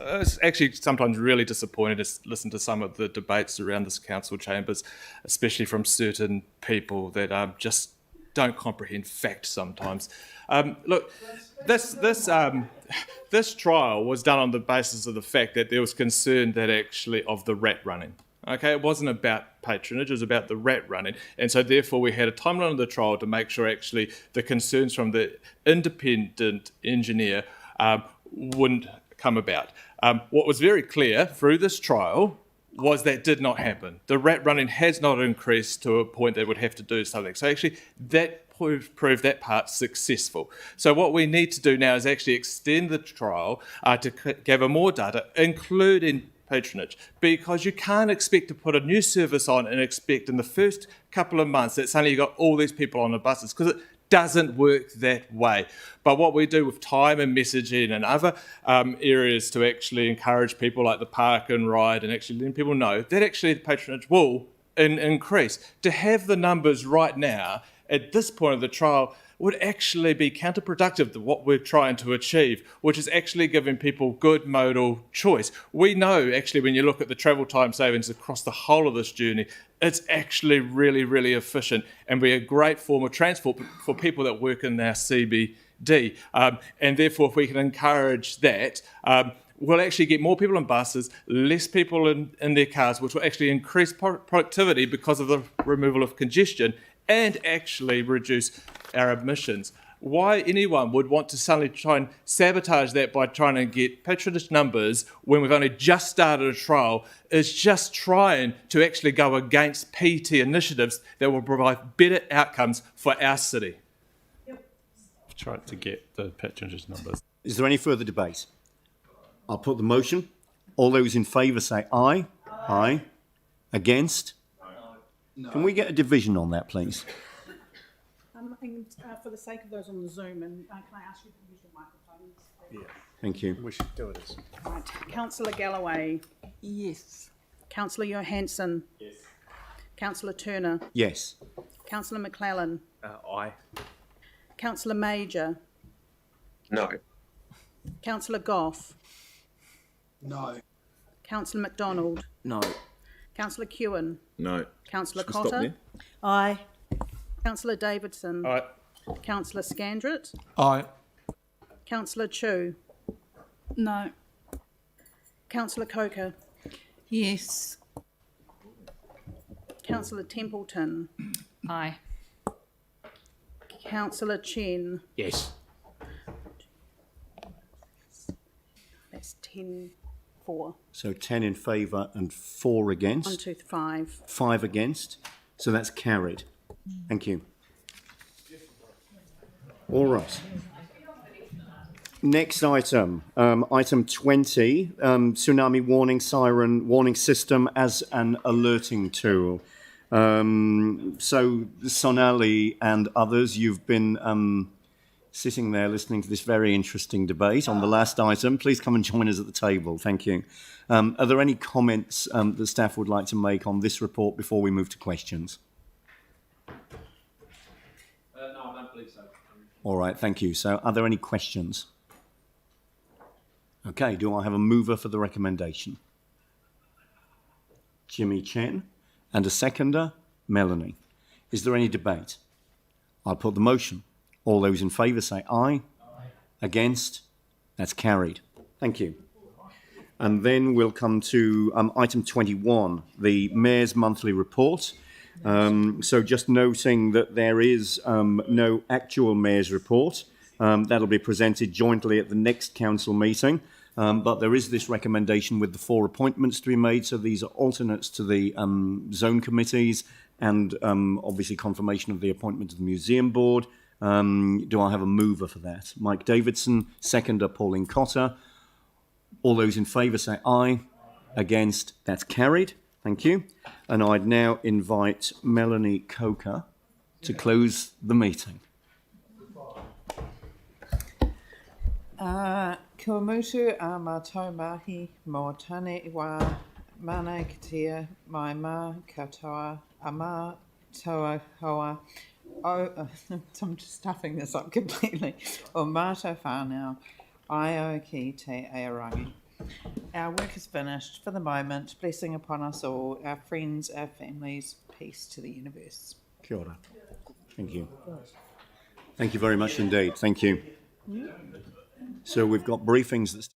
It's actually sometimes really disappointing to listen to some of the debates around this council chambers, especially from certain people that just don't comprehend fact sometimes. Look, this trial was done on the basis of the fact that there was concern that actually of the rat running. Okay, it wasn't about patronage, it was about the rat running. And so therefore we had a timeline of the trial to make sure actually the concerns from the independent engineer wouldn't come about. What was very clear through this trial was that did not happen. The rat running has not increased to a point that would have to do something. So actually that proved that part successful. So what we need to do now is actually extend the trial to gather more data, including patronage, because you can't expect to put a new service on and expect in the first couple of months that suddenly you've got all these people on the buses, because it doesn't work that way. But what we do with time and messaging and other areas to actually encourage people like the park and ride and actually letting people know that actually the patronage will increase. To have the numbers right now at this point of the trial would actually be counterproductive to what we're trying to achieve, which is actually giving people good modal choice. We know actually when you look at the travel time savings across the whole of this journey, it's actually really, really efficient and be a great form of transport for people that work in our CBD. And therefore, if we can encourage that, we'll actually get more people in buses, less people in their cars, which will actually increase productivity because of the removal of congestion and actually reduce our emissions. Why anyone would want to suddenly try and sabotage that by trying to get patronage numbers when we've only just started a trial is just trying to actually go against PT initiatives that will provide better outcomes for our city. Tried to get the patronage numbers. Is there any further debate? I'll put the motion. All those in favour say aye. Aye. Against? No. Can we get a division on that, please? And for the sake of those on the Zoom, and can I ask you to use your microphones? Yeah. Thank you. We should do it as. Right. Councillor Galloway. Yes. Councillor Johansson. Yes. Councillor Turner. Yes. Councillor McClellan. Aye. Councillor Major. No. Councillor Goff. No. Councillor MacDonald. No. Councillor Kewen. No. Councillor Should we stop Cotter. there? Aye. Councillor Davidson. Aye. Councillor Scandrett. Aye. Councillor Chu. No. Councillor Coker. Yes. Councillor Templeton. Aye. Councillor Chen. Yes. That's 10-4. So 10 in favour and 4 against. 1, 2, 5. 5 against. So that's carried. Thank you. All right. Next item, item 20, tsunami warning siren warning system as an alerting tool. So Sonali and others, you've been sitting there listening to this very interesting debate on the last item. Please come and join us at the table. Thank you. Are there any comments that staff would like to make on this report before we move to questions? No, I don't believe so. All right, thank you. So are there any questions? Okay, do I have a mover for the recommendation? Jimmy Chen. And a seconder, Melanie. Is there any debate? I'll put the motion. All those in favour say aye. Aye. Against? That's carried. Thank you. And then we'll come to item 21, the Mayor's Monthly Report. So just noting that there is no actual Mayor's Report. That'll be presented jointly at the next council meeting. But there is this recommendation with the 4 appointments to be made. So these are alternates to the zone committees and obviously confirmation of the appointment of the museum board. Do I have a mover for that? Mike Davidson, seconder Pauline Cotter. All those in favour say aye. Against? That's carried. Thank you. And I'd now invite Melanie Coker to close the meeting. Kua mutu a mātou mahi mō tane wā mana kitea mai mā katoa a mā toa hoa. Oh, I'm just stuffing this up completely. O mātou whānau, ai o ki te aorangi. Our work is finished for the moment. Blessing upon us all, our friends, our families. Peace to the universe. Kia ora. Thank you. Thank you very much indeed. Thank you. So we've got briefings that